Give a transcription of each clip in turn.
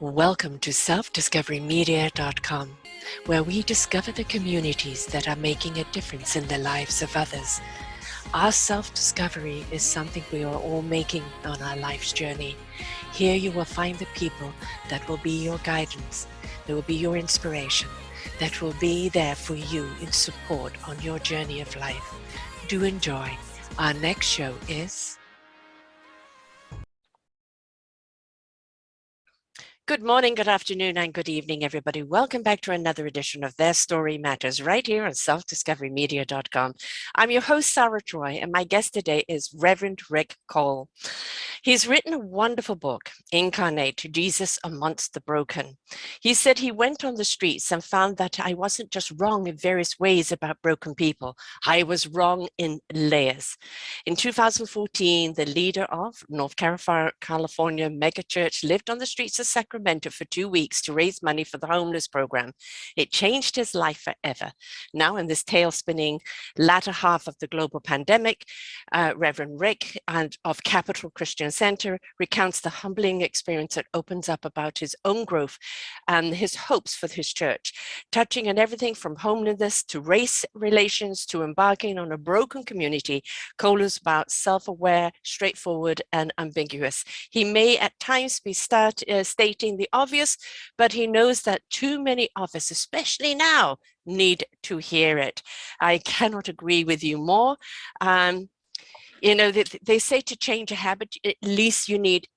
Welcome to selfdiscoverymedia.com, where we discover the communities that are making a difference in the lives of others. Our self-discovery is something we are all making on our life's journey. Here you will find the people that will be your guidance, that will be your inspiration, that will be there for you in support on your journey of life. Do enjoy. Our next show is... Good morning, good afternoon, and good evening, everybody. Welcome back to another edition of Their Story Matters right here on selfdiscoverymedia.com. I'm your host, Sarah Troy, and my guest today is Reverend Rick Cole. He's written a wonderful book, Incarnate, Jesus Amongst the Broken. He said he went on the streets and found that I wasn't just wrong in various ways about broken people. I was wrong in layers. In 2014, the leader of North California megachurch lived on the streets of Sacramento for 2 weeks to raise money for the homeless program. It changed his life forever. Now, in this tail-spinning latter half of the global pandemic, Reverend Rick of Capital Christian Center recounts the humbling experience that opens up about his own growth and his hopes for his church, touching on everything from homelessness to race relations to embarking on a broken community. Cole is about self-aware, straightforward, and ambiguous. He may at times be stating the obvious, but he knows that too many of us, especially now, need to hear it. I cannot agree with you more. They say to change a habit, at least you need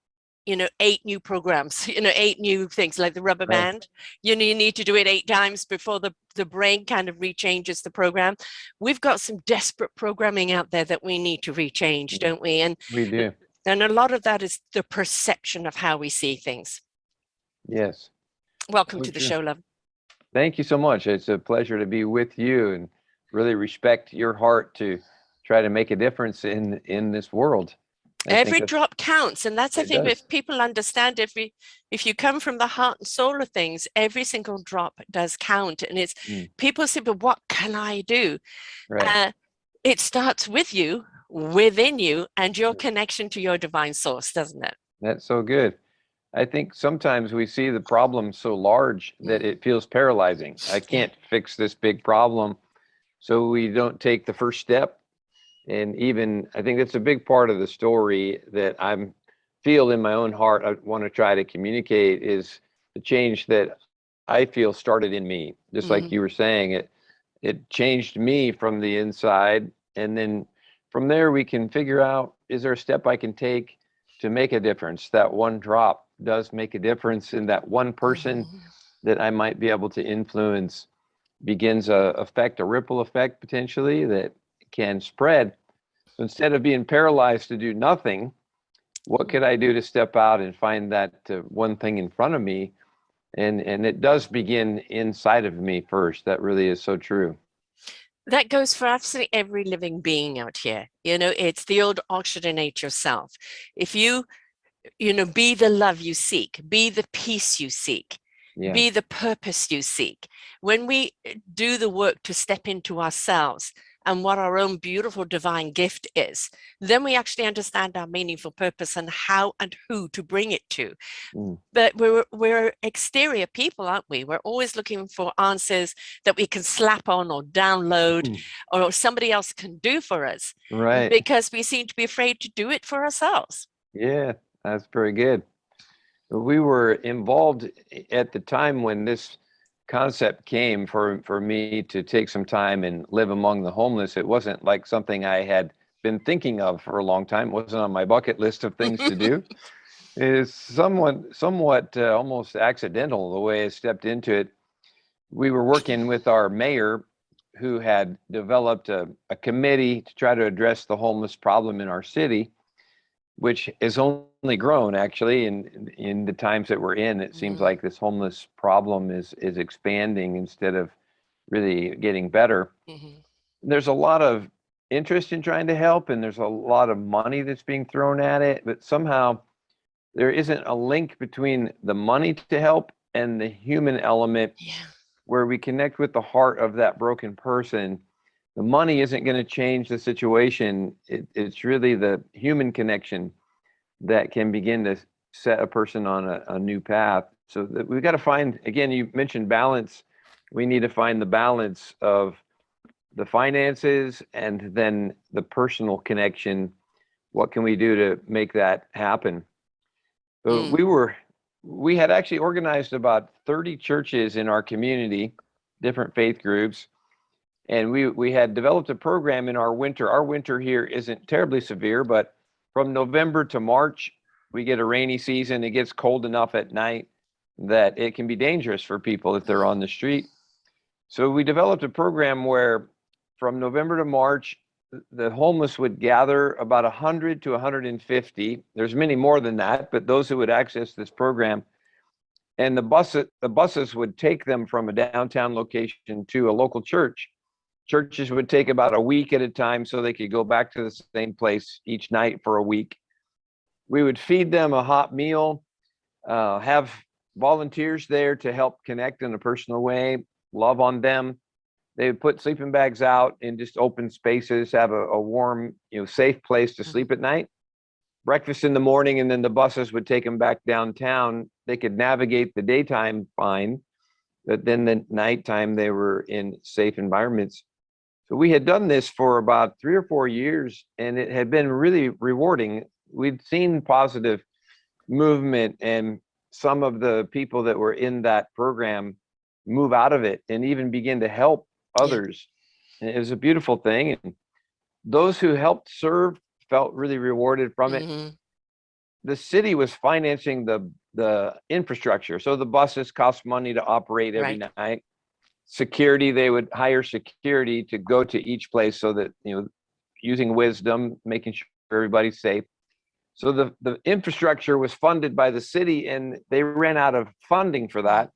8 new programs, 8 new things like the rubber band. You need to do it 8 times before the brain kind of rechanges the program. We've got some desperate programming out there that we need to rechange, don't we? And we do. And a lot of that is the perception of how we see things. Yes. Welcome to the show, love. Thank you so much. It's a pleasure to be with you and really respect your heart to try to make a difference in this world. Every drop counts, and that's, I think, if people understand, if you come from the heart and soul of things, every single drop does count. And it's people say, but what can I do? Right. It starts with you, within you, and your connection to your divine source, doesn't it? That's so good. I think sometimes we see the problem so large that it feels paralyzing. I can't fix this big problem, so we don't take the first step. And even, I think that's a big part of the story that I feel in my own heart I want to try to communicate is the change that I feel started in me. Just like you were saying, it changed me from the inside. And then from there, we can figure out, is there a step I can take to make a difference? That one drop does make a difference in that one person that I might be able to influence begins a ripple effect potentially that can spread. So instead of being paralyzed to do nothing, what could I do to step out and find that one thing in front of me? And it does begin inside of me first. That really is so true. That goes for absolutely every living being out here. It's the old oxygenate yourself. If you be the love you seek, be the peace you seek, be the purpose you seek. When we do the work to step into ourselves and what our own beautiful divine gift is, then we actually understand our meaningful purpose and how and who to bring it to. But we're exterior people, aren't we? We're always looking for answers that we can slap on or download or somebody else can do for us. Right. Because we seem to be afraid to do it for ourselves. Yeah, that's very good. We were involved at the time when this concept came for me to take some time and live among the homeless. It wasn't like something I had been thinking of for a long time. It wasn't on my bucket list of things to do. It is somewhat almost accidental the way I stepped into it. We were working with our mayor who had developed a committee to try to address the homeless problem in our city, which has only grown actually in the times that we're in. It seems like this homeless problem is expanding instead of really getting better. There's a lot of interest in trying to help, and there's a lot of money that's being thrown at it, but somehow there isn't a link between the money to help and the human element where we connect with the heart of that broken person. The money isn't going to change the situation. It's really the human connection that can begin to set a person on a new path. So that we've got to find, again, you mentioned balance. We need to find the balance of the finances and then the personal connection. What can we do to make that happen? So we had actually organized about 30 churches in our community, different faith groups, and we had developed a program in our winter. Our winter here isn't terribly severe, but from November to March, we get a rainy season. It gets cold enough at night that it can be dangerous for people if they're on the street. So we developed a program where from November to March, the homeless would gather about 100 to 150. There's many more than that, but those who would access this program, and the buses would take them from a downtown location to a local church. Churches would take about a week at a time so they could go back to the same place each night for a week. We would feed them a hot meal, have volunteers there to help connect in a personal way, love on them. They would put sleeping bags out in just open spaces, have a warm, safe place to sleep at night. Breakfast in the morning, and then the buses would take them back downtown. They could navigate the daytime fine, but then the nighttime they were in safe environments. So we had done this for about 3 or 4 years, and it had been really rewarding. We'd seen positive movement, and some of the people that were in that program move out of it and even begin to help others. And it was a beautiful thing. And those who helped serve felt really rewarded from it. The city was financing the infrastructure. So the buses cost money to operate every night. Security, they would hire security to go to each place so that, using wisdom, making sure everybody's safe. So the infrastructure was funded by the city, and they ran out of funding for that.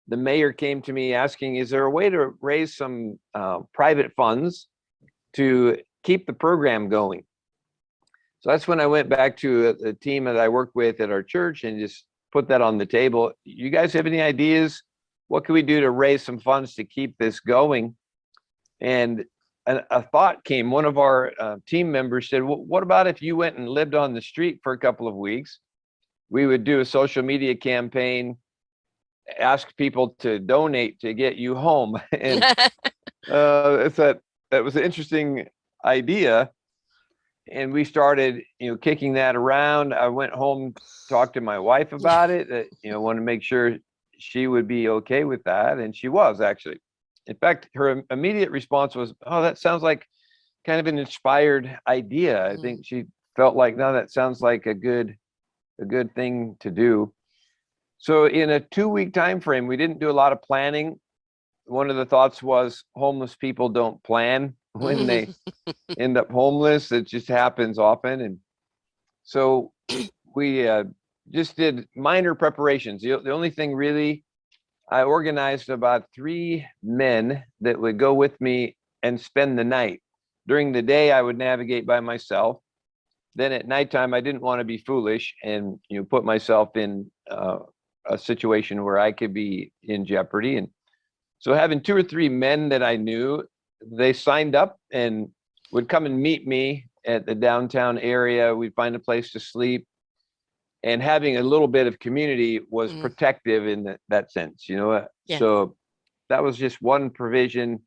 The mayor came to me asking, is there a way to raise some private funds to keep the program going? So that's when I went back to a team that I worked with at our church and just put that on the table. You guys have any ideas? What can we do to raise some funds to keep this going? And a thought came. One of our team members said, well, what about if you went and lived on the street for a couple of weeks? We would do a social media campaign, ask people to donate to get you home. And that was an interesting idea. And we started, kicking that around. I went home, talked to my wife about it, wanted to make sure she would be okay with that. And she was, actually. In fact, her immediate response was, oh, that sounds like kind of an inspired idea. I think she felt like, no, that sounds like a good thing to do. So in a 2-week time frame, we didn't do a lot of planning. One of the thoughts was homeless people don't plan when they end up homeless. It just happens often. And so we just did minor preparations. The only thing really, I organized about 3 men that would go with me and spend the night. During the day, I would navigate by myself. Then at nighttime, I didn't want to be foolish and put myself in a situation where I could be in jeopardy. And so having 2 or 3 men that I knew, they signed up and would come and meet me at the downtown area. We'd find a place to sleep. And having a little bit of community was protective in that sense, So that was just one provision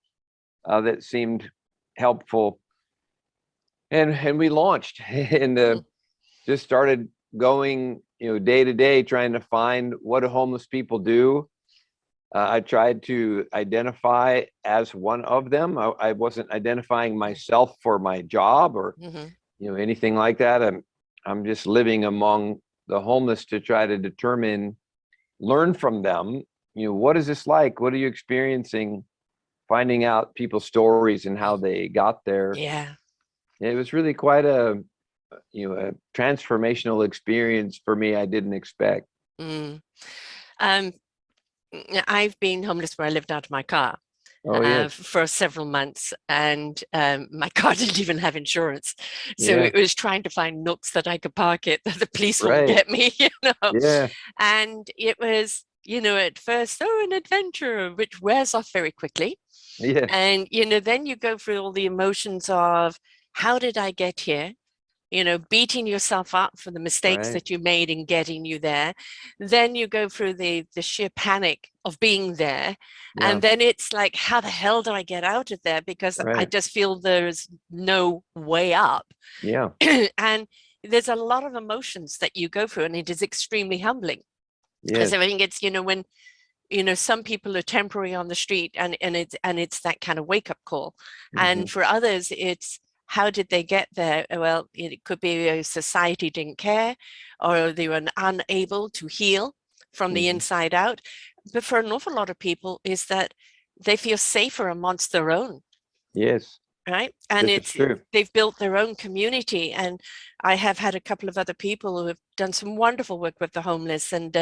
that seemed helpful. And we launched and just started going, day to day, trying to find what do homeless people do. I tried to identify as one of them. I wasn't identifying myself for my job or anything like that. I'm just living among the homeless to try to learn from them. What is this like? What are you experiencing? Finding out people's stories and how they got there. Yeah. It was really quite a transformational experience for me. I didn't expect. I've been homeless where I lived out of my car. Yes. For several months, and my car didn't even have insurance, so it was trying to find nooks that I could park it that the police wouldn't get me, and it was, at first, an adventure which wears off very quickly, and then you go through all the emotions of how did I get here, beating yourself up for the mistakes Right. that you made in getting you there. Then you go through the sheer panic of being there. Yeah. And then it's like, how the hell do I get out of there? Because I Right. just feel there's no way up. Yeah. And there's a lot of emotions that you go through, and it is extremely humbling. Yes. So I think it's, when some people are temporary on the street, and it's that kind of wake up call. Hmm. And for others, it's, how did they get there? Well, it could be a society didn't care, or they were unable to heal from the Hmm. inside out. But for an awful lot of people, is that they feel safer amongst their own, Yes. right? And This is it's, true. they've built their own community. And I have had a couple of other people who have done some wonderful work with the homeless. And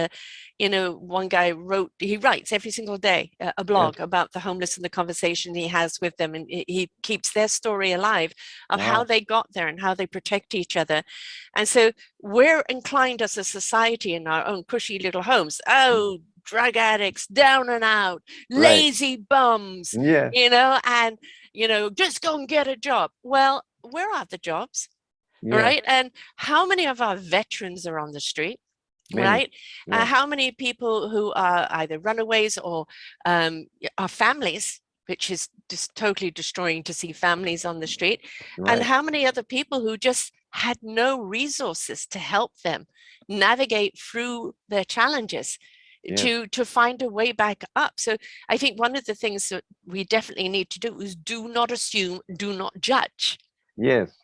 one guy he writes every single day a Yes. blog about the homeless and the conversation he has with them, and he keeps their story alive of how Wow. they got there and how they protect each other. And so we're inclined as a society in our own cushy little homes, Mhm. oh, drug addicts, down and out, Right. lazy bums, Yeah. and just go and get a job. Well, where are the jobs, Yeah. right? And how many of our veterans are on the street, Many. right? Yeah. How many people who are either runaways or are families, which is just totally destroying to see families on the street. And Right. how many other people who just had no resources to help them navigate through their challenges, Yes. to find a way back up. So I think one of the things that we definitely need to do is do not assume, do not judge. Yes.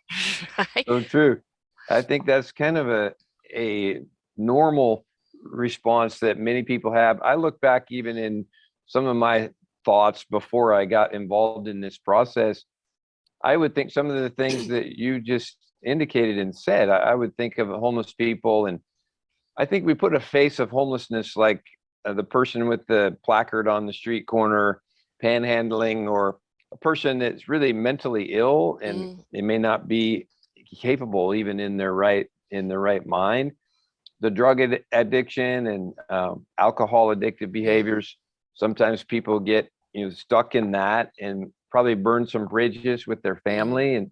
Right? So true. I think that's kind of a normal response that many people have. I look back even in some of my thoughts before I got involved in this process. I would think some of the things that you just indicated and said. I would think of homeless people, and I think we put a face of homelessness like the person with the placard on the street corner panhandling, or a person that's really mentally ill and Mm, they may not be capable even in their right mind. The drug addiction and alcohol addictive mm, behaviors. Sometimes people get stuck in that and probably burn some bridges with their mm, family, and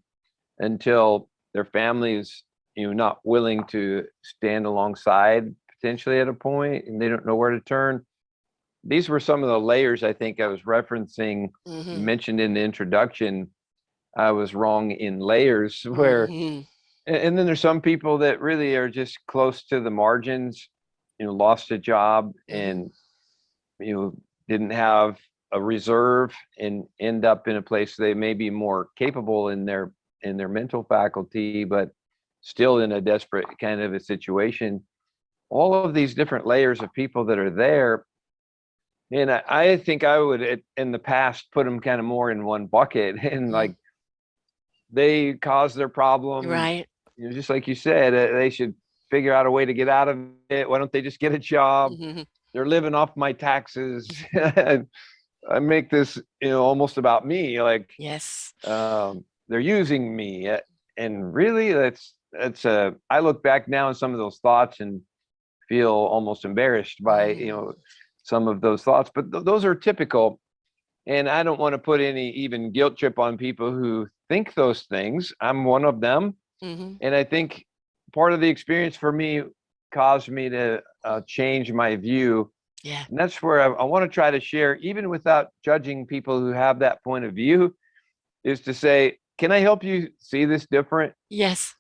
until their family is not willing to stand alongside potentially at a point and they don't know where to turn. These were some of the layers I think I was referencing. You mhm, mentioned in the introduction I was wrong in layers where, mhm, and then there's some people that really are just close to the margins, lost a job mhm, and you know didn't have a reserve and end up in a place they may be more capable in their mental faculty, but still in a desperate kind of a situation. All of these different layers of people that are there, and I think I would in the past put them kind of more in one bucket and mm. like they cause their problem, Right. just like you said, they should figure out a way to get out of it. Why don't they just get a job? Mhm. They're living off my taxes. I make this, almost about me. Like Yes. they're using me, and really, that's. I look back now on some of those thoughts and feel almost embarrassed by Mm, some of those thoughts. But those are typical, and I don't want to put any even guilt trip on people who think those things. I'm one of them, mhm. and I think part of the experience for me caused me to change my view, Yeah. and that's where I want to try to share, even without judging people who have that point of view, is to say, can I help you see this different? Yes.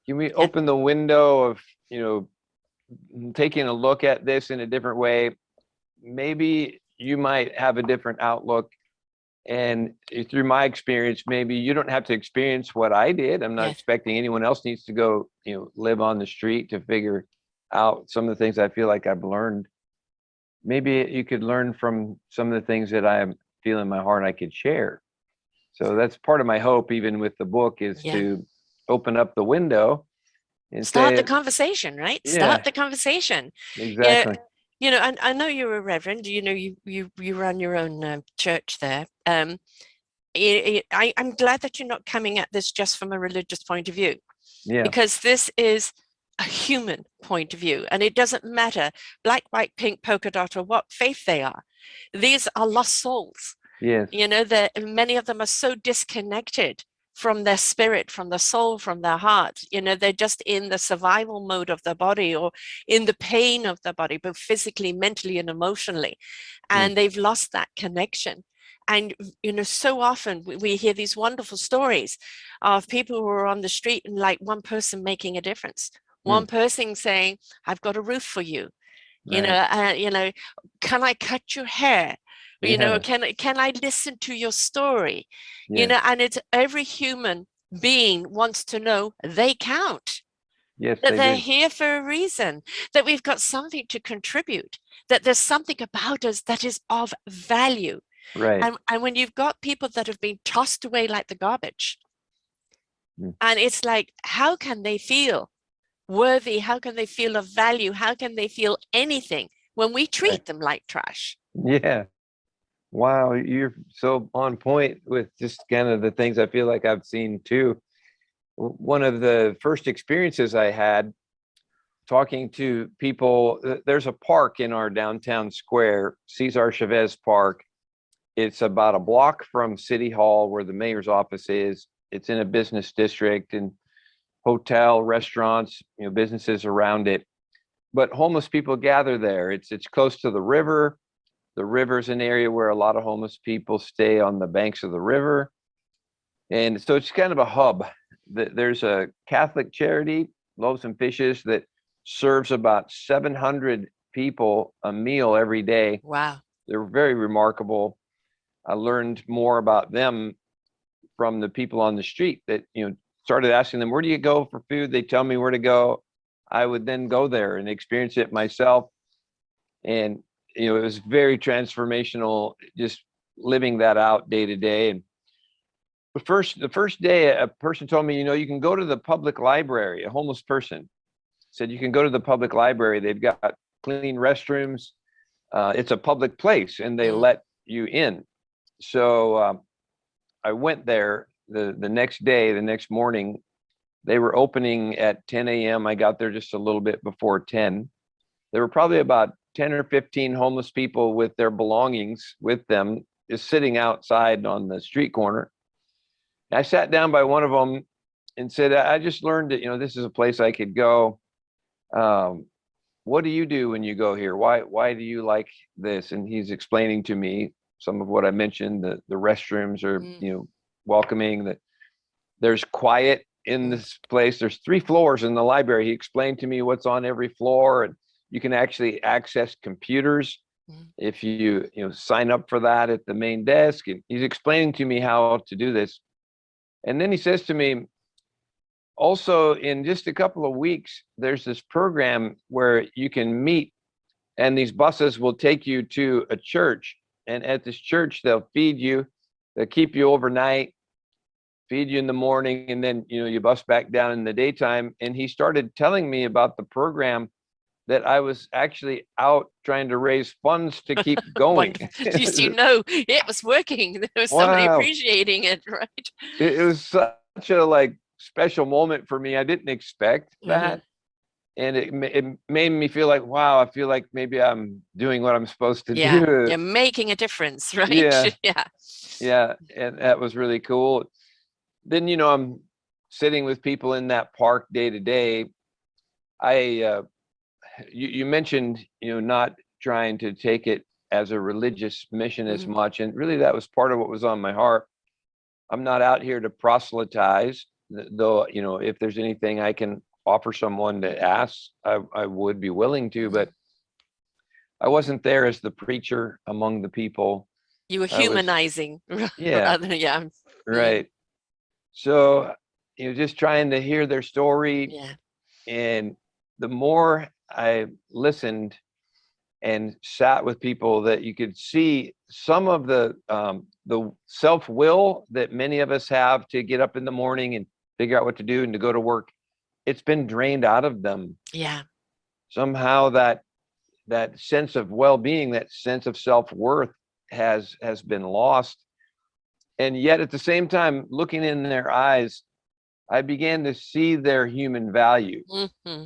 Can we Yeah. open the window of, taking a look at this in a different way? Maybe you might have a different outlook. And through my experience, maybe you don't have to experience what I did. I'm not Yes. expecting anyone else needs to go, live on the street to figure out some of the things I feel like I've learned. Maybe you could learn from some of the things that I feel in my heart I could share. So that's part of my hope, even with the book, is Yeah. to open up the window and Start the say, conversation, right? Start yeah, the conversation. Yeah. exactly. And I know you're a reverend. You run your own church there. I'm glad that you're not coming at this just from a religious point of view, Yeah. because this is a human point of view, and it doesn't matter black, white, pink, polka dot, or what faith they are. These are lost souls. Yes. That many of them are so disconnected from their spirit, from their soul, from their heart. They're just in the survival mode of their body, or in the pain of their body, both physically, mentally, and emotionally. And they've lost that connection. And, so often we hear these wonderful stories of people who are on the street, and like one person making a difference, one person saying, I've got a roof for you. Right. Can I cut your hair? Yeah. Can I listen to your story? Yes. And it's every human being wants to know they count, Yes, that they they're do. here for a reason, that we've got something to contribute, that there's something about us that is of value. Right. And when you've got people that have been tossed away like the garbage, Mm. and it's like, how can they feel worthy? How can they feel of value? How can they feel anything when we Right. treat them like trash? Yeah. Wow, you're so on point with just kind of the things I feel like I've seen too. One of the first experiences I had talking to people, there's a park in our downtown square, Cesar Chavez Park. It's about a block from City Hall where the mayor's office is. It's in a business district and hotel, restaurants, businesses around it. But homeless people gather there. It's close to the river. The river's an area where a lot of homeless people stay on the banks of the river. And so it's kind of a hub. There's a Catholic charity, Loaves and Fishes, that serves about 700 people a meal every day. Wow. They're very remarkable. I learned more about them from the people on the street that, started asking them, where do you go for food? They tell me where to go. I would then go there and experience it myself. And, it was very transformational just living that out day to day. And the first day, a person told me, you can go to the public library. A homeless person said, you can go to the public library. They've got clean restrooms. It's a public place and they Mm. let you in. So I went there the next day, the next morning. They were opening at 10 a.m. I got there just a little bit before 10. There were probably about 10 or 15 homeless people with their belongings with them, just sitting outside on the street corner. I sat down by one of them and said, I just learned that, this is a place I could go. Um, what do you do when you go here? Why do you like this? And he's explaining to me some of what I mentioned. The restrooms are, Mm. welcoming, that there's quiet in Mm. this place. There's 3 floors in the library. He explained to me what's on every floor, and you can actually access computers Mm. if you sign up for that at the main desk. And he's explaining to me how to do this. And then he says to me, also, in just a couple of weeks, there's this program where you can meet, and these buses will take you to a church. And at this church, they'll feed you, they'll keep you overnight, feed you in the morning, and then you bus back down in the daytime. And he started telling me about the program that I was actually out trying to raise funds to keep going. Wonderful. It was working. There was somebody Wow. appreciating it, right? It was such a special moment for me. I didn't expect Mm-hmm. that. And it made me feel like, wow, I feel like maybe I'm doing what I'm supposed to Yeah, do. you're making a difference, right? Yeah. Yeah. Yeah. And that was really cool. Then, I'm sitting with people in that park day to day. I you mentioned, not trying to take it as a religious mission as Mm. much, and really that was part of what was on my heart. I'm not out here to proselytize, though, if there's anything I can offer someone to ask, I would be willing to, Mm. but I wasn't there as the preacher among the people. You were I was, humanizing yeah, rather than, yeah. Mm. right. So, just trying to hear their story. Yeah. And the more I listened and sat with people, that you could see some of the self-will that many of us have to get up in the morning and figure out what to do and to go to work. It's been drained out of them. Yeah. Somehow that sense of well-being, that sense of self-worth has been lost. And yet at the same time, looking in their eyes, I began to see their human value Mm-hmm.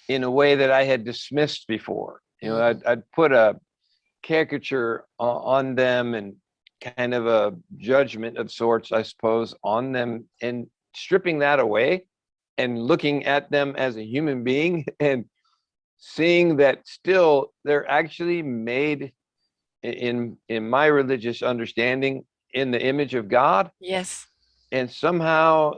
in a way that I had dismissed before. Mm-hmm. I'd put a caricature on them and kind of a judgment of sorts, I suppose, on them, and stripping that away and looking at them as a human being and seeing that still they're actually made in my religious understanding in the image of God. Yes. And somehow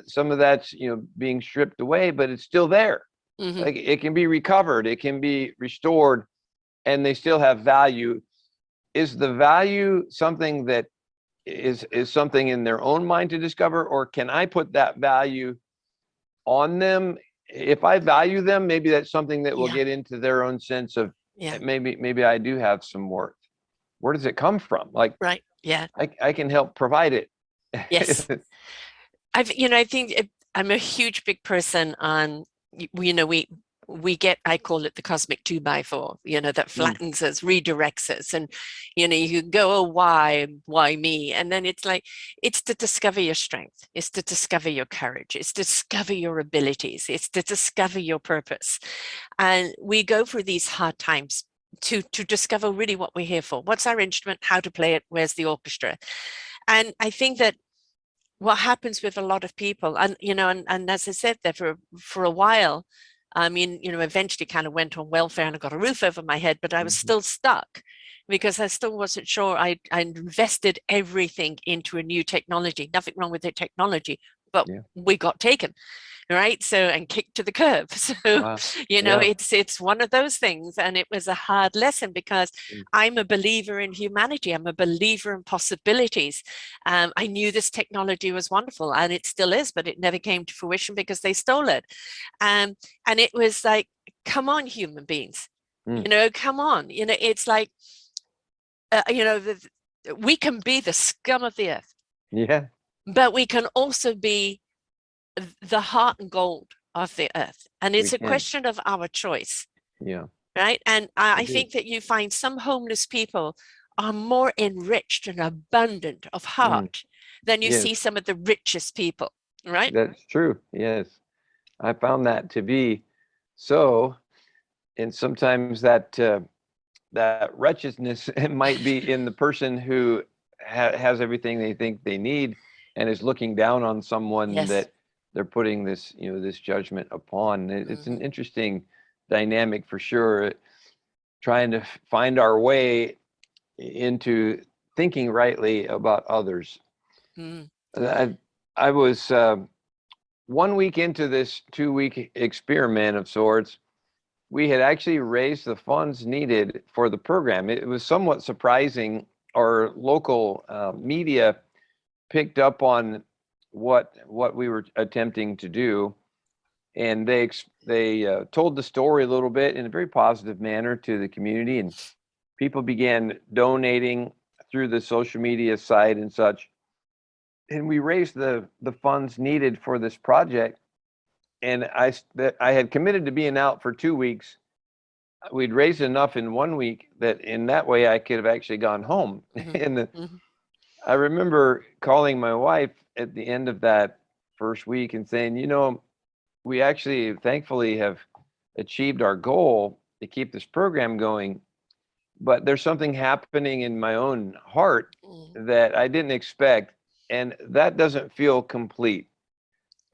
some of that's, being stripped away, but it's still there. Hmm. Like it can be recovered, it can be restored, and they still have value. Is the value something that is something in their own mind to discover, or can I put that value on them? If I value them, maybe that's something that will Yeah. get into their own sense of Yeah. maybe I do have some worth. Where does it come from? Like Right. Yeah. I can help provide it. Yes. I think I'm a huge big person on, we get, I call it the cosmic 2x4, that Mm, flattens us, redirects us. And, you go, oh, why me? And then it's like, it's to discover your strength. It's to discover your courage. It's to discover your abilities. It's to discover your purpose. And we go through these hard times to discover really what we're here for. What's our instrument? How to play it? Where's the orchestra? And I think that what happens with a lot of people, and as I said there, for a while, I mean, eventually kind of went on welfare and I got a roof over my head, but I was mhm. still stuck because I still wasn't sure. I invested everything into a new technology. Nothing wrong with the technology, but Yeah. we got taken, right? So, and kicked to the curb. So, Wow. Yeah. it's one of those things, and it was a hard lesson because Mm, I'm a believer in humanity. I'm a believer in possibilities. I knew this technology was wonderful, and it still is, but it never came to fruition because they stole it. Um, and it was like, come on, human beings, mm. come on. It's like, we can be the scum of the earth, Yeah. but we can also be the heart and gold of the earth. And We it's a can. question of our choice, Yeah. right? And I Indeed. think that you find some homeless people are more enriched and abundant of Mm. heart than you Yes, see some of the richest people, right? that's true. Yes, I found that to be so. And sometimes that wretchedness might be in the person who has everything they think they need and is looking down on someone Yes. that they're putting this judgment upon. It's an Hmm. interesting dynamic for sure, trying to find our way into thinking rightly about others. Mm. I, I was 1 week into this 2 week experiment of sorts. We had actually raised the funds needed for the program. It was somewhat surprising. Our local media picked up on what we were attempting to do, and they told the story a little bit in a very positive manner to the community, and people began donating through the social media site and such. And we raised the funds needed for this project. And I had committed to being out for 2 weeks. We'd raised enough in 1 week that in that way I could have actually gone home. Hmm. And Hmm. I remember calling my wife at the end of that first week and saying, we actually thankfully have achieved our goal to keep this program going, but there's something happening in my own heart Mm. that I didn't expect, and that doesn't feel complete.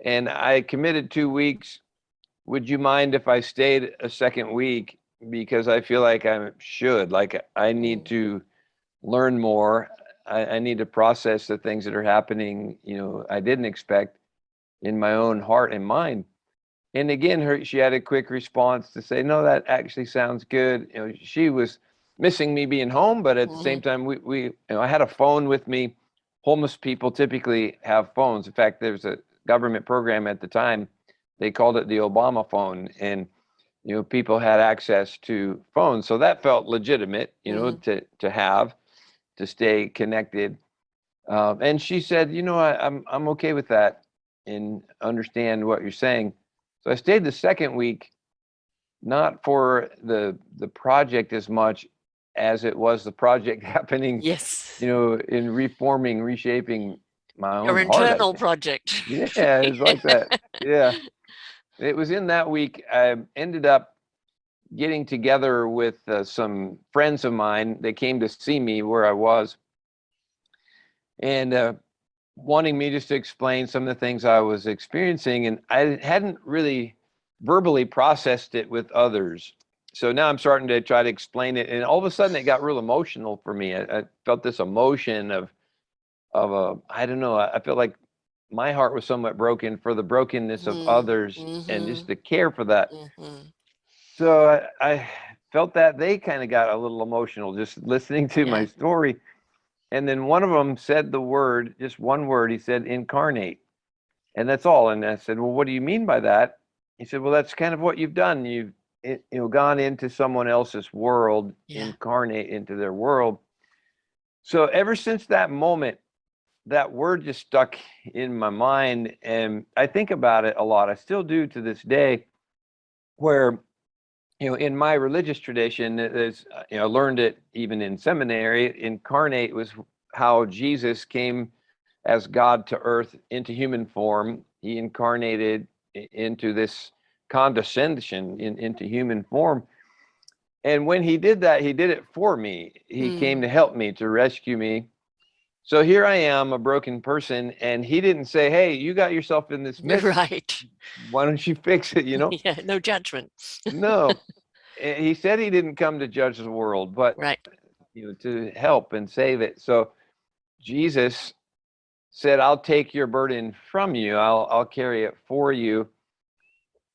And I committed 2 weeks. Would you mind if I stayed a second week? Because I feel like I should. Like I need Mm. to learn more. I need to process the things that are happening, I didn't expect in my own heart and mind. And again, she had a quick response to say, no, that actually sounds good. She was missing me being home, but at the same Hmm. time, I had a phone with me. Homeless people typically have phones. In fact, there's a government program at the time. They called it the Obama phone, and people had access to phones, so that felt legitimate, Hmm. to have to stay connected. And she said, I'm okay with that and understand what you're saying. So I stayed the second week, not for the project as much as it was the project happening, Yes. in reforming, reshaping my Your own heart, I internal think. project. Yeah, it's like that. Yeah. It was in that week I ended up getting together with some friends of mine. They came to see me where I was, and wanting me just to explain some of the things I was experiencing. And I hadn't really verbally processed it with others. So now I'm starting to try to explain it. And all of a sudden it got real emotional for me. I felt this emotion I don't know, I felt like my heart was somewhat broken for the brokenness of others and just the care for that. So I felt that they kind of got a little emotional just listening to my story. And then one of them said the word, just one word. He said, incarnate. And that's all. And I said, well, what do you mean by that? He said, well, that's kind of what you've done. You've gone into someone else's world, incarnate into their world. So ever since that moment, that word just stuck in my mind. And I think about it a lot. I still do to this day, where in my religious tradition, there's, I learned it even in seminary. Incarnate was how Jesus came as God to earth into human form. He incarnated into this condescension into human form. And when he did that, he did it for me. He came to help me, to rescue me. So here I am, a broken person, and he didn't say, hey, you got yourself in this mess. Right. Why don't you fix it, Yeah, no judgment. No. He said he didn't come to judge the world, but Right. to help and save it. So Jesus said, I'll take your burden from you. I'll carry it for you.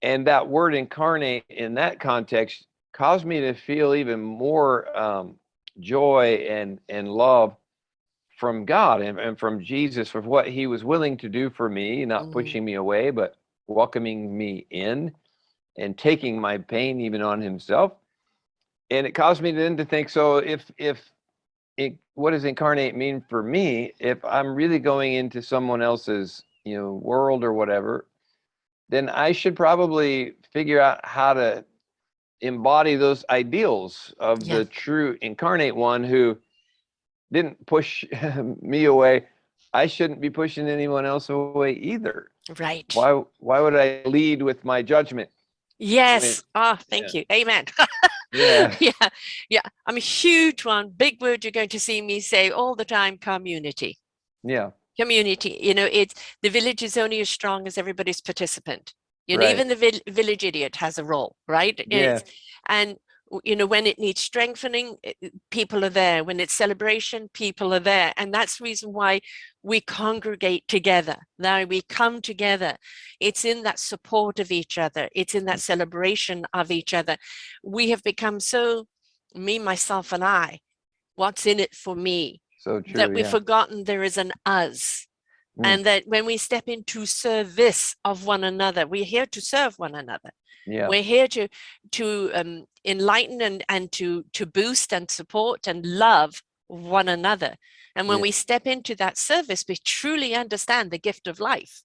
And that word incarnate in that context caused me to feel even more joy and love from God and from Jesus for what he was willing to do for me, not pushing me away, but welcoming me in and taking my pain even on himself. And it caused me then to think, so what does incarnate mean for me? If I'm really going into someone else's, world or whatever, then I should probably figure out how to embody those ideals of the true incarnate one who didn't push me away. I shouldn't be pushing anyone else away either. Right. Why would I lead with my judgment? Yes. Thank you. Amen. Yeah. Yeah. I'm a huge one. Big word you're going to see me say all the time, community. Yeah. Community. It's the village is only as strong as everybody's participant. Right. Even the village idiot has a role, right? Yeah. And when it needs strengthening, people are there. When it's celebration, people are there. And that's the reason why we congregate together. Now we come together. It's in that support of each other. It's in that celebration of each other. We have become so, me, myself, and I, what's in it for me? So true. That we've forgotten there is an us. And that when we step into service of one another, we're here to serve one another. Yeah. We're here to enlighten and to boost and support and love one another. And when we step into that service, we truly understand the gift of life.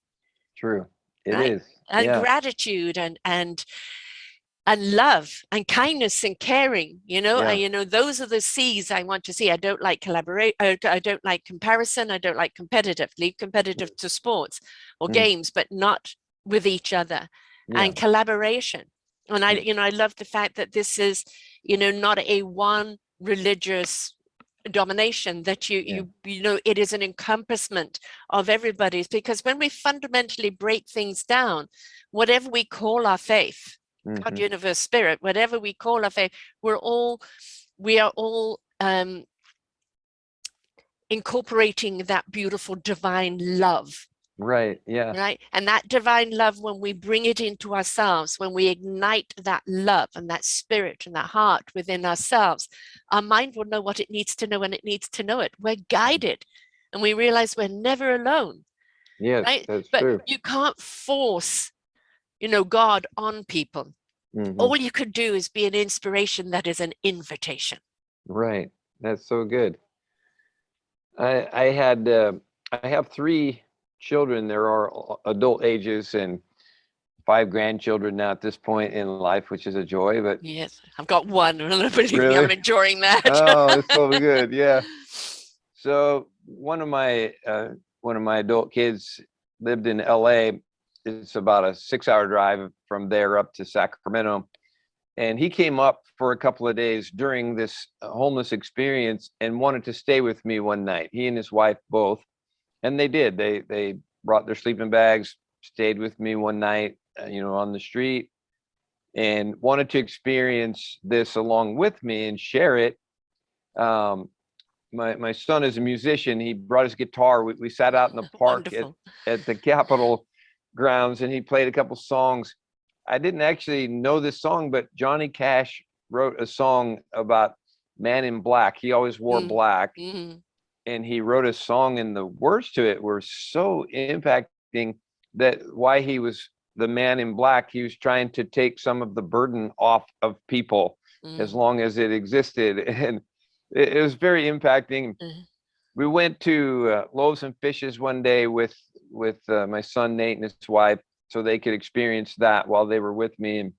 True. It right? is. And gratitude and love and kindness and caring, those are the C's I want to see. I don't like collaborate. I don't like comparison. I don't like competitive. Leave competitive to sports or games, but not with each other. And collaboration. And I love the fact that this is, not a one religious domination, that it is an encompassment of everybody's, because when we fundamentally break things down, whatever we call our faith, God, universe, spirit, whatever we call our faith, we are all incorporating that beautiful divine love. Right. Yeah. Right. And that divine love, when we bring it into ourselves, when we ignite that love and that spirit and that heart within ourselves, our mind will know what it needs to know, and it needs to know it. We're guided, and we realize we're never alone. Yes, right? that's but true. You can't force, God on people. All you could do is be an inspiration that is an invitation. Right. That's so good. I have 3 children. There are adult ages and 5 grandchildren now at this point in life, which is a joy. But yes, I've got one. Really? I'm enjoying that. Oh, it's so good. Yeah. So one of my adult kids lived in LA. It's about a 6-hour drive from there up to Sacramento. And he came up for a couple of days during this homeless experience and wanted to stay with me one night. He and his wife both. And they did. They brought their sleeping bags, stayed with me one night, on the street, and wanted to experience this along with me and share it. My son is a musician. He brought his guitar. We sat out in the park Wonderful. at the Capitol grounds, and he played a couple songs. I didn't actually know this song, but Johnny Cash wrote a song about man in black. He always wore black, and he wrote a song, and the words to it were so impacting that why he was the man in black, he was trying to take some of the burden off of people as long as it existed. And it was very impacting. We went to Loaves and Fishes one day with my son Nate and his wife, so they could experience that while they were with me, and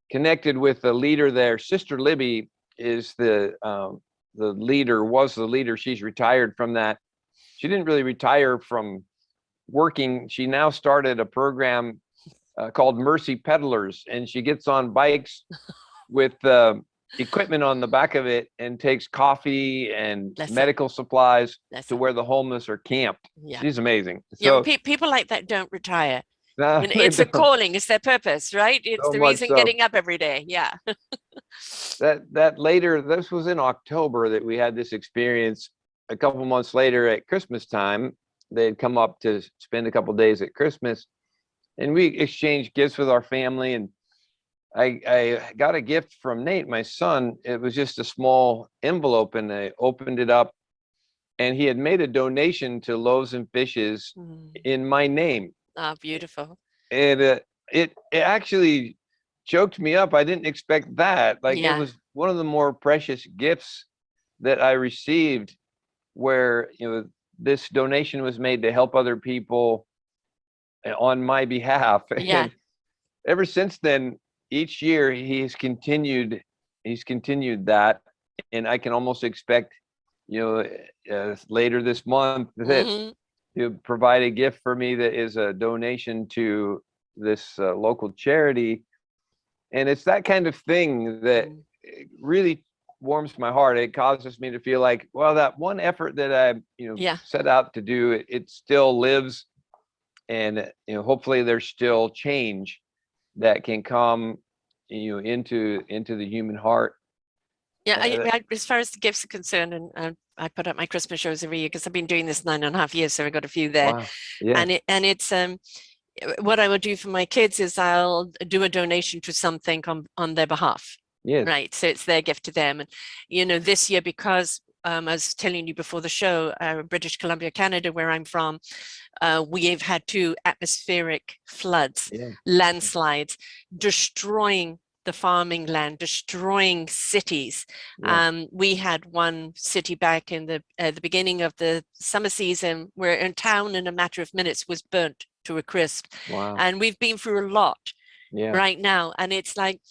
connected with the leader there. Sister Libby is the leader, was the leader. She's retired from that. She didn't really retire from working. She now started a program called Mercy Peddlers, and she gets on bikes with equipment on the back of it and takes coffee and medical supplies to where the homeless are camped. She's amazing. So people like that don't retire. It's a calling, it's their purpose, right? It's the reason getting up every day. Yeah. that later, this was in October that we had this experience. A couple months later at Christmas time, they had come up to spend a couple days at Christmas, and we exchanged gifts with our family. And I got a gift from Nate, my son. It was just a small envelope, and I opened it up, and he had made a donation to Loaves and Fishes in my name. Oh, beautiful. And it actually choked me up. I didn't expect that. It was one of the more precious gifts that I received, where this donation was made to help other people on my behalf. Yeah. And ever since then, each year he's continued that, and I can almost expect later this month that he'll provide a gift for me that is a donation to this local charity. And it's that kind of thing that really warms my heart. It causes me to feel like, well, that one effort that I set out to do, it still lives, and hopefully there's still change that can come into the human heart. As far as the gifts are concerned, and I put up my Christmas shows every year because I've been doing this 9.5 years, so I've got a few there. Wow. Yeah. And it's what I will do for my kids is I'll do a donation to something on their behalf. Yes. Right. So it's their gift to them. And this year, because I was telling you before the show, British Columbia, Canada, where I'm from, we have had 2 atmospheric floods, landslides, destroying the farming land, destroying cities. We had one city back in the beginning of the summer season where a town in a matter of minutes was burnt to a crisp. Wow. And we've been through a lot right now. And it's like,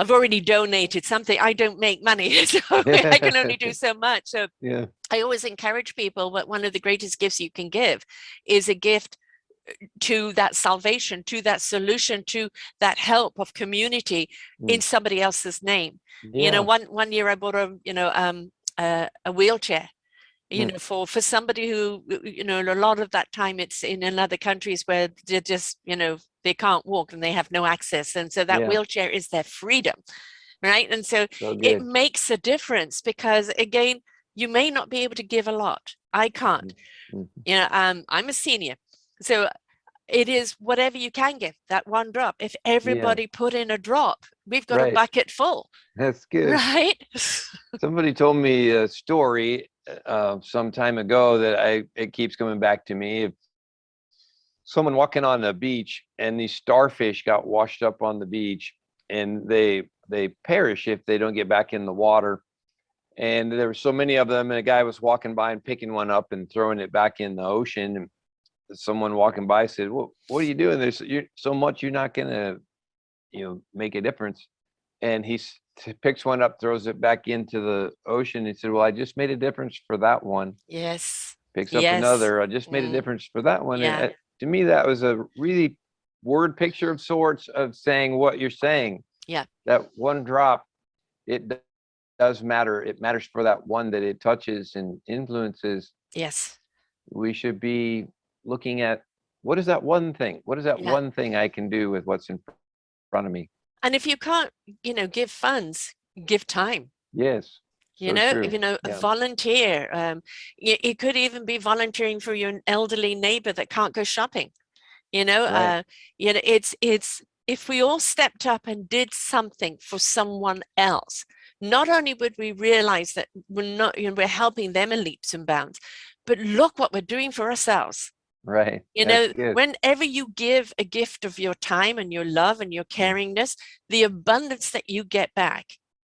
I've already donated something. I don't make money, so I can only do so much. So I always encourage people, but one of the greatest gifts you can give is a gift to that salvation, to that solution, to that help of community in somebody else's name. One year I bought a wheelchair, for somebody who, a lot of that time it's in other countries where they're just, they can't walk and they have no access. And so that wheelchair is their freedom, right? And so it makes a difference, because again, you may not be able to give a lot. I can't. I'm a senior. So it is whatever you can give, that one drop. If everybody put in a drop, we've got a bucket full. That's good. Right? Somebody told me a story some time ago that it keeps coming back to me. Someone walking on the beach, and these starfish got washed up on the beach, and they perish if they don't get back in the water. And there were so many of them, and a guy was walking by and picking one up and throwing it back in the ocean. And someone walking by said, "Well, what are you doing? There's so much, you're not gonna, make a difference." And he picks one up, throws it back into the ocean. He said, "Well, I just made a difference for that one." Yes. Picks up another. "I just made a difference for that one." And to me, that was a really word picture of sorts of saying what you're saying. Yeah. That one drop, it does matter. It matters for that one that it touches and influences. Yes. We should be looking at, what is that one thing? What is that Yeah. one thing I can do with what's in front of me? And if you can't, give funds, give time. Yes, so true. Yeah, Volunteer. It could even be volunteering for your elderly neighbor that can't go shopping. You know, right, uh, it's if we all stepped up and did something for someone else, not only would we realize that we're not, we're helping them in leaps and bounds, but look what we're doing for ourselves. right. That's good. Whenever you give a gift of your time and your love and your Mm, caringness, the abundance that you get back,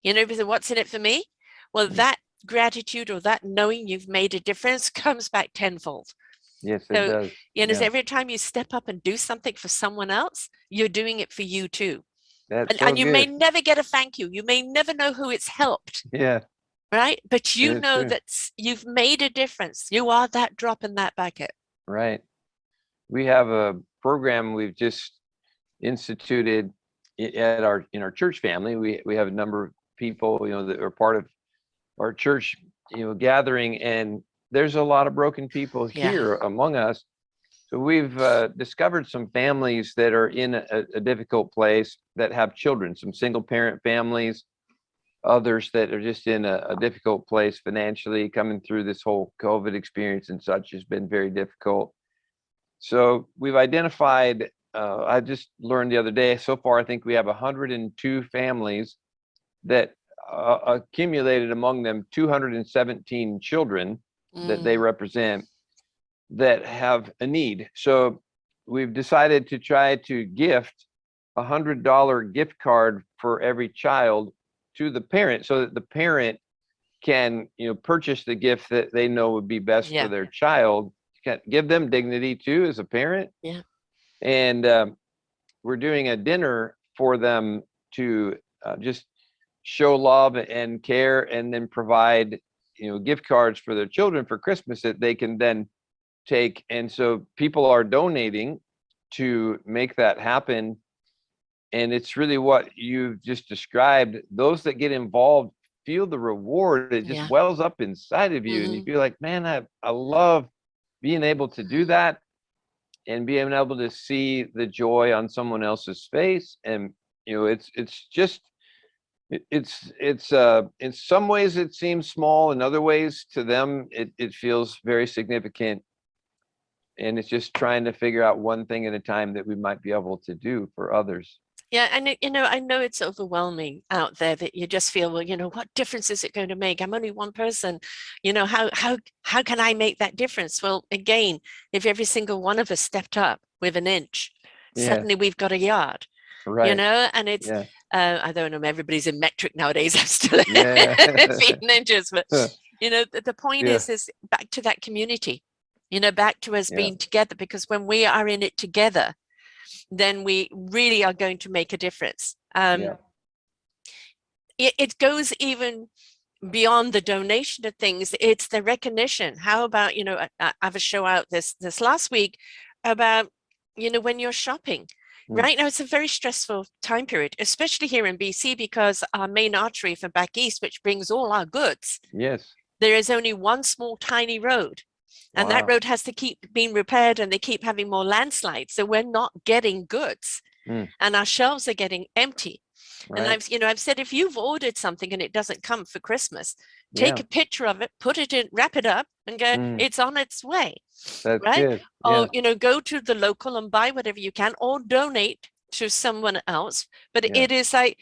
because what's in it for me? Well, mm. that gratitude or that knowing you've made a difference comes back tenfold. Yes, it So, does. so Yeah, every time you step up and do something for someone else, you're doing it for you too. that's so And you may good. never get a thank you. You may never know who it's helped, Yeah, right? But it you is know true. that you've made a difference. You are that drop in that bucket. Right. We have a program we've just instituted at our in our church family. We have a number of people, that are part of our church, gathering, and there's a lot of broken people Yeah. here among us. So we've discovered some families that are in a difficult place that have children, some single parent families, others that are just in a difficult place financially, coming through this whole COVID experience and such has been very difficult. So we've identified, I just learned the other day, so far I think we have 102 families that accumulated among them 217 children that they Mm, represent that have a need. So we've decided to try to gift $100 gift card for every child to the parent, so that the parent can, purchase the gift that they know would be best for yeah. their child. Can give them dignity too as a parent. Yeah. And we're doing a dinner for them to just show love and care, and then provide, gift cards for their children for Christmas that they can then take. And so people are donating to make that happen. And it's really what you've just described. Those that get involved feel the reward. It just Yeah. wells up inside of you, and you Hmm. feel like, man, I love being able to do that, and being able to see the joy on someone else's face. And it's just it's in some ways it seems small, in other ways to them it feels very significant. And it's just trying to figure out one thing at a time that we might be able to do for others. Yeah, and I know it's overwhelming out there that you just feel, well, what difference is it going to make? I'm only one person. How can I make that difference? Well, again, if every single one of us stepped up with an inch, Yes, suddenly we've got a yard. right. And it's Yeah, I don't know, everybody's in metric nowadays. I'm still yeah. feet in inches, but the point Yeah, is back to that community, back to us yeah, being together, because when we are in it together, then we really are going to make a difference. yeah. It goes even beyond the donation of things. It's the recognition. How about, I have a show out this last week about, when you're shopping. Mm, Right now, it's a very stressful time period, especially here in BC, because our main artery from back east, which brings all our goods, yes. there is only one small tiny road, and that Wow. road has to keep being repaired, and they keep having more landslides. So we're not getting goods, Mm, and our shelves are getting empty. And right. I've said, if you've ordered something and it doesn't come for Christmas, take Yeah. a picture of it, put it in, wrap it up, and go, Mm, it's on its way, that's right? good. Or, Yeah. go to the local and buy whatever you can, or donate to someone else. But Yeah. it is like,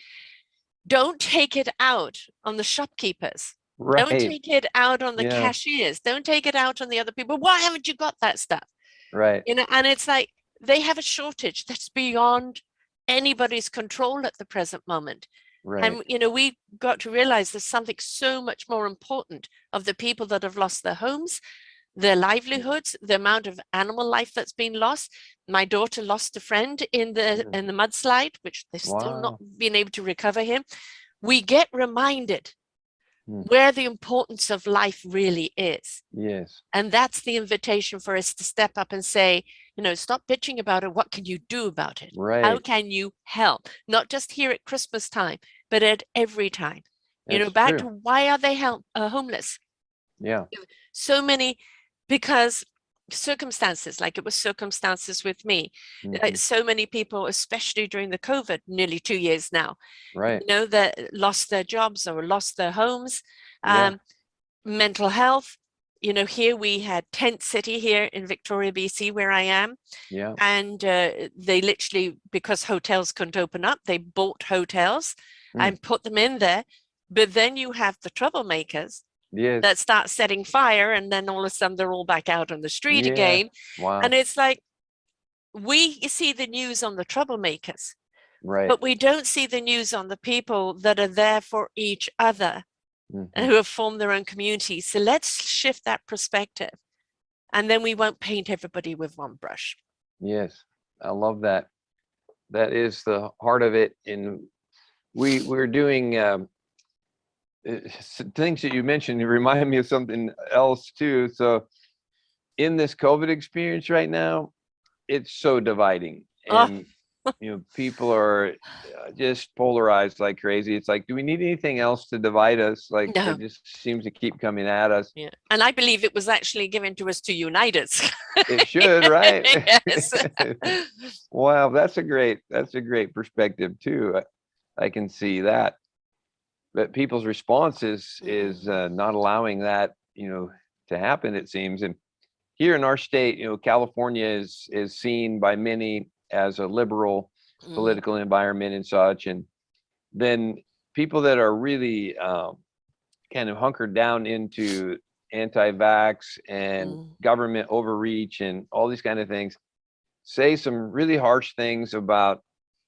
don't take it out on the shopkeepers. Don't Right. take it out on the Yeah. cashiers. Don't take it out on the other people. Why haven't you got that stuff? Right. And it's like they have a shortage that's beyond anybody's control at the present moment. Right. And we got to realize there's something so much more important of the people that have lost their homes, their livelihoods, the amount of animal life that's been lost. My daughter lost a friend in the Mm, in the mudslide, which they've still not wow. been able to recover him. We get reminded Mm, where the importance of life really is. yes. And that's the invitation for us to step up and say, stop bitching about it. What can you do about it? How Right. can you help? Not just here at Christmas time, but at every time. That's Back true. to why are they homeless? Yeah. So many. because circumstances, like it was circumstances with me. Mhm. So many people, especially during the COVID, nearly 2 years now, Right. that lost their jobs or lost their homes. Yeah. Mental health, here we had Tent City here in Victoria, BC, where I am. Yeah. And they literally, because hotels couldn't open up, they bought hotels Mm. and put them in there. But then you have the troublemakers that Yes. start setting fire, and then all of a sudden they're all back out on the street Yeah. again. And Wow. it's like, we see the news on the troublemakers, Right. but we don't see the news on the people that are there for each other and Mhm. who have formed their own communities. So let's shift that perspective, and then we won't paint everybody with one brush. Yes. I love that. That is the heart of it. And we're doing things that you mentioned. You remind me of something else too. So in this COVID experience right now, it's so dividing, Oh, and people are just polarized like crazy. It's like, do we need anything else to divide us? Like, it no. just seems to keep coming at us. Yeah. And I believe it was actually given to us to unite us. It should, right? Yes. Wow, that's a great perspective too. I can see that. But people's response is not allowing that, to happen, it seems. And here in our state, California is seen by many as a liberal Mm, political environment and such. And then people that are really kind of hunkered down into anti-vax and mm, government overreach and all these kind of things say some really harsh things about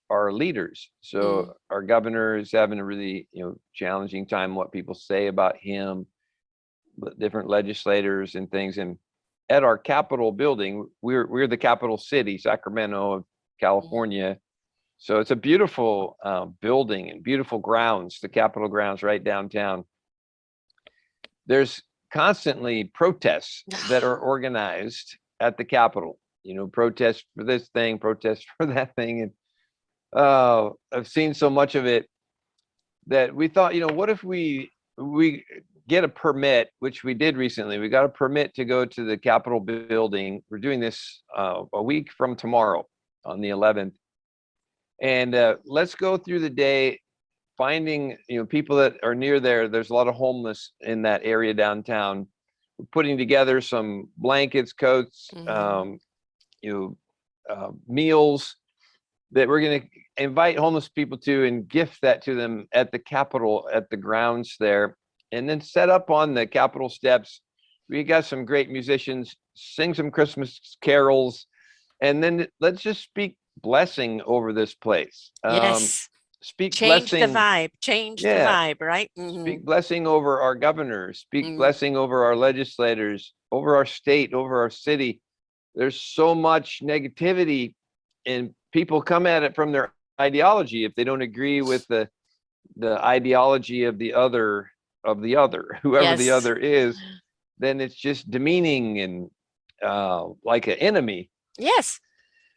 our leaders. mm, So our governor is having a really challenging time what people say about him, but different legislators and things. And at our Capitol building, we're the capital city, Sacramento of mm, California. So it's a beautiful building and beautiful grounds, the Capitol grounds right downtown. There's constantly protests that are organized at the Capitol. Protests for this thing, protests for that thing, and I've seen so much of it that we thought, what if we get a permit, which we did recently. We got a permit to go to the Capitol building. We're doing this a week from tomorrow on the 11th, and let's go through the day finding people that are near there. There's a lot of homeless in that area downtown. We're putting together some blankets, coats, mhm. meals that we're going to invite homeless people to and gift that to them at the Capitol, at the grounds there, and then set up on the Capitol steps. We got some great musicians, sing some Christmas carols, and then let's just speak blessing over this place. Yes. Speak Change the blessing. vibe. Change the Yeah. vibe, right? Speak blessing over our governors, speak Mm, blessing over our legislators, over our state, over our city. There's so much negativity, and people come at it from their ideology. If they don't agree with the ideology of the other, whoever the yes. other is, then it's just demeaning and like an enemy. Yes.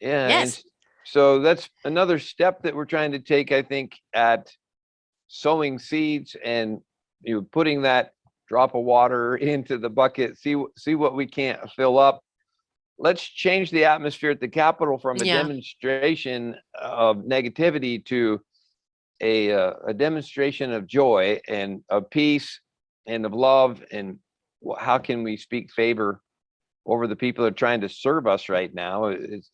Yeah, and Yes. so that's another step that we're trying to take, I think, at sowing seeds and putting that drop of water into the bucket. See what we can't fill up. Let's change the atmosphere at the Capitol from a Yeah. demonstration of negativity to a demonstration of joy and of peace and of love. And how can we speak favor over the people that are trying to serve us right now? It's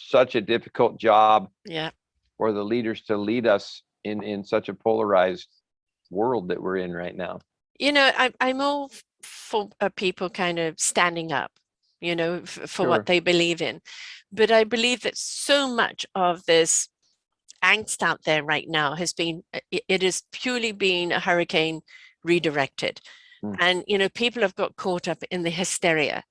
such a difficult job Yeah. for the leaders to lead us in such a polarized world that we're in right now. I'm all for people kind of standing up, for what Sure. they believe in. But I believe that so much of this angst out there right now has been, it is purely been a hurricane redirected. Mm. And, people have got caught up in the hysteria.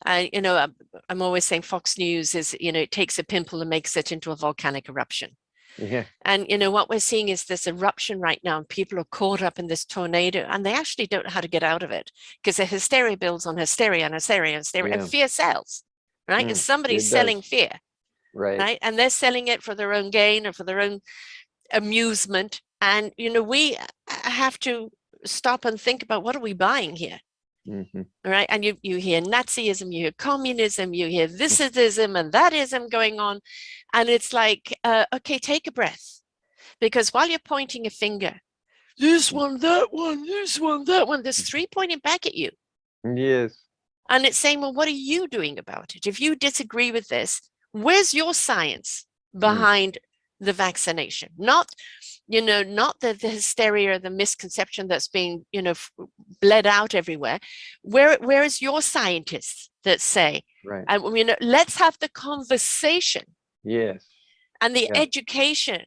I'm always saying Fox News is, it takes a pimple and makes it into a volcanic eruption. Yeah. And what we're seeing is this eruption right now, and people are caught up in this tornado, and they actually don't know how to get out of it because the hysteria builds on hysteria and hysteria and hysteria, and Yeah. fear sells, right? And somebody's It selling does. fear, Right. right? And they're selling it for their own gain or for their own amusement. And we have to stop and think about, what are we buying here? right? And you hear Nazism, you hear communism, you hear this ism and that ism going on. And it's like, okay, take a breath. Because while you're pointing a finger, this one, that one, this one, that one, there's three pointing back at you. Yes. And it's saying, well, what are you doing about it? If you disagree with this, where's your science behind the vaccination? Not, not the hysteria, the misconception that's being, bled out everywhere. Where is your scientists that say, Right. let's have the conversation. Yes. And the education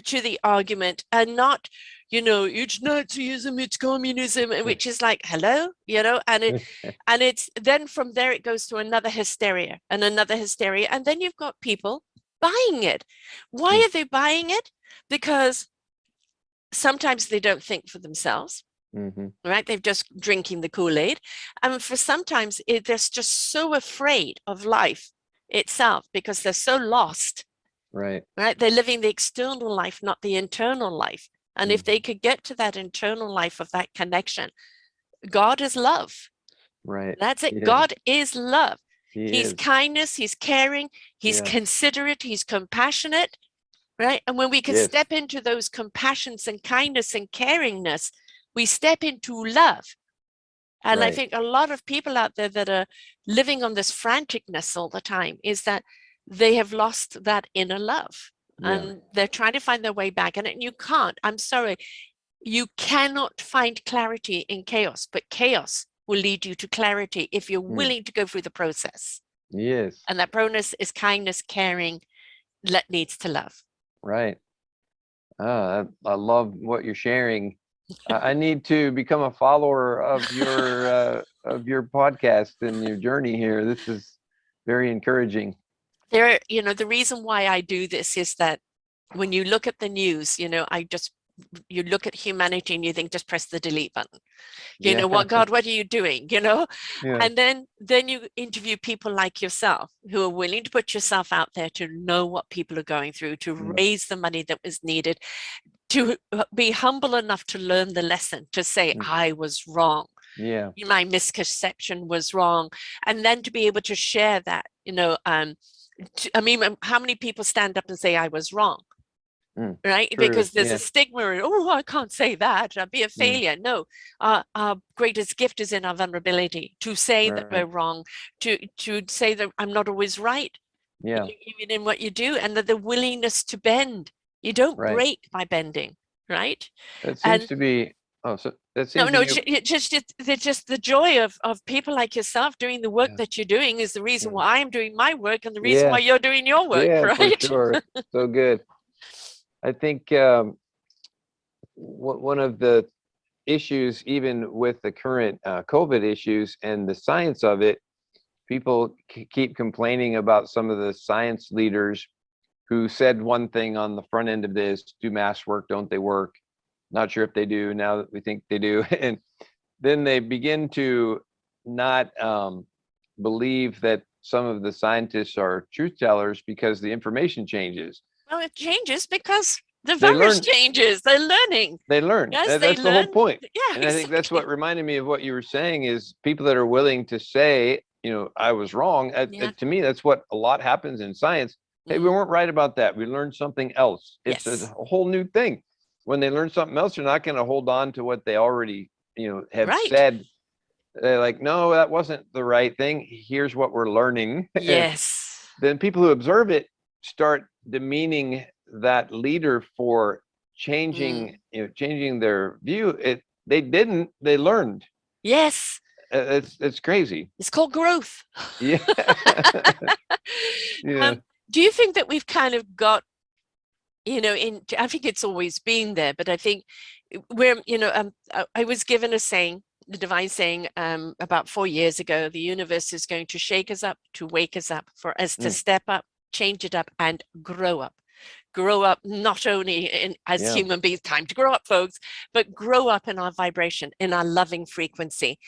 to the argument, and not, it's Nazism, it's communism, which is like, hello, and it's then from there it goes to another hysteria, and then you've got people buying it. Why are they buying it? Because sometimes they don't think for themselves. Right? They're just drinking the Kool-Aid. And for sometimes they're just so afraid of life itself because they're so lost. Right. They're living the external life, not the internal life. And if they could get to that internal life of that connection, God is love. Right. That's it. Yeah. God is love. He's is. kindness. He's caring. He's considerate. He's compassionate. Right. And when we can step into those compassions and kindness and caringness, we step into love. And I think a lot of people out there that are living on this franticness all the time is that they have lost that inner love. And they're trying to find their way back. And you can't. I'm sorry. You cannot find clarity in chaos, but chaos will lead you to clarity if you're willing to go through the process. Yes. And that process is kindness, caring, that leads to love. Right. I love what you're sharing. I need to become a follower of your podcast and your journey here. This is very encouraging. The reason why I do this is that when you look at the news, you look at humanity and you think, just press the delete button. You know what, God, what are you doing? And then you interview people like yourself who are willing to put yourself out there to know what people are going through, to raise the money that was needed, to be humble enough to learn the lesson, to say, I was wrong. My misconception was wrong. And then to be able to share that, how many people stand up and say I was wrong? Right? True. Because there's a stigma, I can't say that, I'd be a failure. No, our greatest gift is in our vulnerability, to say that we're wrong, to say that I'm not always right, even in what you do, and that the willingness to bend. You don't break by bending, right? That seems to be, it's just the joy of people like yourself doing the work that you're doing is the reason why I'm doing my work, and the reason why you're doing your work, right? For sure. So good. I think one of the issues, even with the current COVID issues and the science of it, people keep complaining about some of the science leaders who said one thing on the front end of this: do masks work? Don't they work? Not sure if they do. Now that we think they do. And then they begin to not believe that some of the scientists are truth tellers because the information changes. Well, it changes because the virus changes. They're learning. They learn. Yes, that's the whole point. Yeah, and I think that's what reminded me of what you were saying, is people that are willing to say, I was wrong. To me, that's what a lot happens in science. Hey, we weren't right about that. We learned something else. It's a whole new thing. When they learn something else, they're not going to hold on to what they already, have said. They're like, no, that wasn't the right thing. Here's what we're learning. Yes. Then people who observe it start demeaning that leader for changing their view. They didn't. They learned. Yes. It's crazy. It's called growth. Yeah. Do you think that we've kind of got, I think it's always been there, but I think we're, I was given a saying, the divine saying, about 4 years ago: the universe is going to shake us up, to wake us up, for us to step up, change it up, and grow up. Grow up not only as human beings, time to grow up, folks, but grow up in our vibration, in our loving frequency.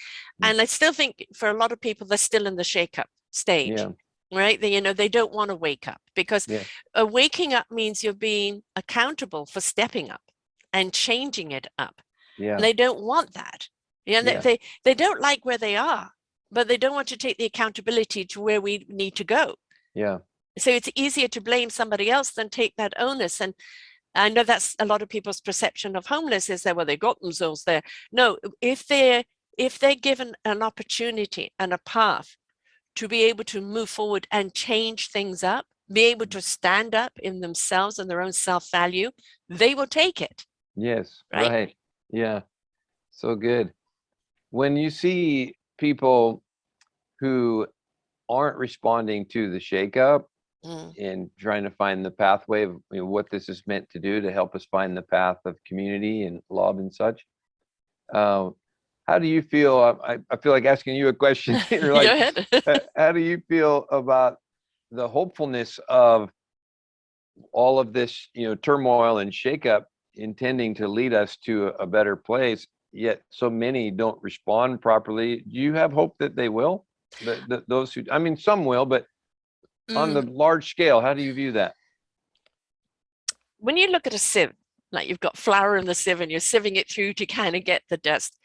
And I still think for a lot of people, they're still in the shake-up stage. Right? They don't want to wake up, because waking up means you're being accountable for stepping up and changing it up. And they don't want that. Yeah, Yeah. they don't like where they are, but they don't want to take the accountability to where we need to go. Yeah. So it's easier to blame somebody else than take that onus. And I know that's a lot of people's perception of homeless is that, well, they got themselves there. No, if they're given an opportunity and a path to be able to move forward and change things up, be able to stand up in themselves and their own self-value, they will take it, Yes. right? Right. Yeah. So good. When you see people who aren't responding to the shakeup Mm. and trying to find the pathway of what this is meant to do to help us find the path of community and love and such, uh, how do you feel? I feel like asking you a question here. Go Like, ahead. how do you feel about the hopefulness of all of this, turmoil and shakeup intending to lead us to a better place, yet so many don't respond properly? Do you have hope that they will? Those who, I mean, some will, but on the Mm. large scale, how do you view that? When you look at a sieve, like you've got flour in the sieve and you're sieving it through to kind of get the dust,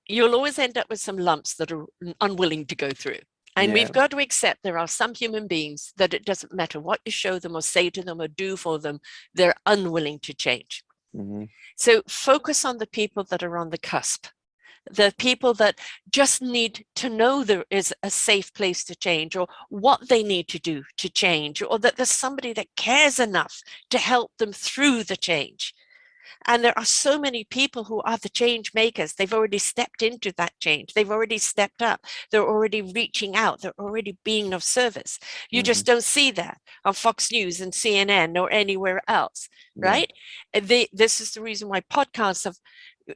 you'll always end up with some lumps that are unwilling to go through. And Yeah. we've got to accept there are some human beings that it doesn't matter what you show them or say to them or do for them, they're unwilling to change. Hmm. So focus on the people that are on the cusp, the people that just need to know there is a safe place to change, or what they need to do to change, or that there's somebody that cares enough to help them through the change. And there are so many people who are the change makers. They've already stepped into that change. They've already stepped up. They're already reaching out. They're already being of service. You Hmm. just don't see that on Fox News and CNN or anywhere else, Yeah. right? This is the reason why podcasts have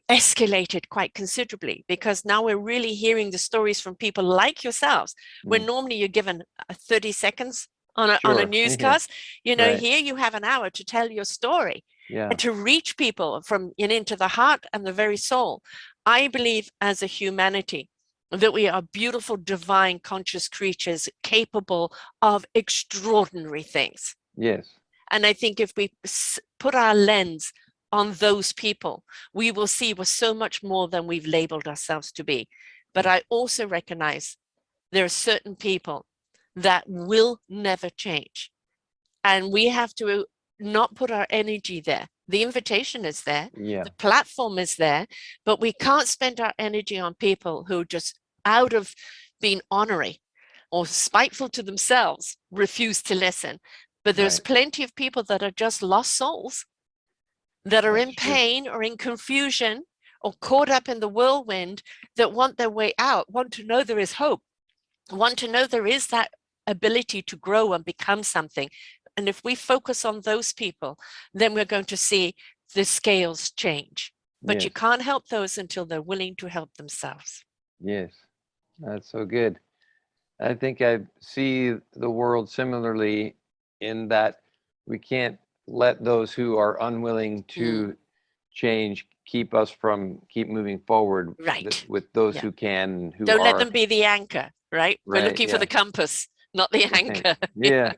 escalated quite considerably, because now we're really hearing the stories from people like yourselves, when Mm. normally you're given 30 seconds on a Sure. Yeah. newscast. Right. Here you have an hour to tell your story Yeah. and to reach people from into the heart and the very soul. I believe as a humanity that we are beautiful, divine, conscious creatures capable of extraordinary things. Yes. And I think if we put our lens on those people, we will see we're so much more than we've labeled ourselves to be. But I also recognize there are certain people that will never change. And we have to not put our energy there. The invitation is there, Yeah. the platform is there, but we can't spend our energy on people who just out of being honorary or spiteful to themselves refuse to listen. But there's Right. plenty of people that are just lost souls that are That's in true. pain or in confusion or caught up in the whirlwind, that want their way out, want to know there is hope, want to know there is that ability to grow and become something. And if we focus on those people, then we're going to see the scales change. But you Yes. can't help those until they're willing to help themselves. Yes. That's so good. I think I see the world similarly in that we can't let those who are unwilling Mm, to change keep us from keep moving forward right. with those Yeah. who can and who Don't let are. them be the anchor, right? We're Right. looking for Yeah. the compass, not the Right. anchor. Yeah.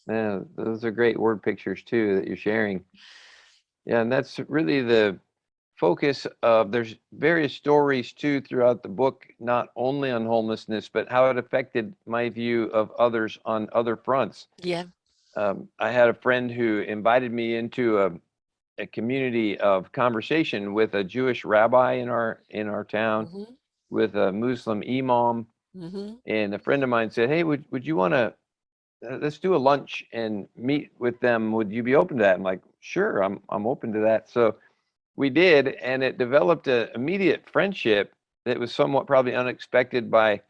Yeah. Those are great word pictures too that you're sharing. Yeah. And that's really the focus of there's various stories too throughout the book, not only on homelessness, but how it affected my view of others on other fronts. Yeah. I had a friend who invited me into a community of conversation with a Jewish rabbi in our town, Mm-hmm. with a Muslim imam, Mm-hmm. and a friend of mine said, "Hey, would you want to let's do a lunch and meet with them? Would you be open to that?" I'm like, "Sure, I'm open to that." So we did, and it developed an immediate friendship that was somewhat probably unexpected by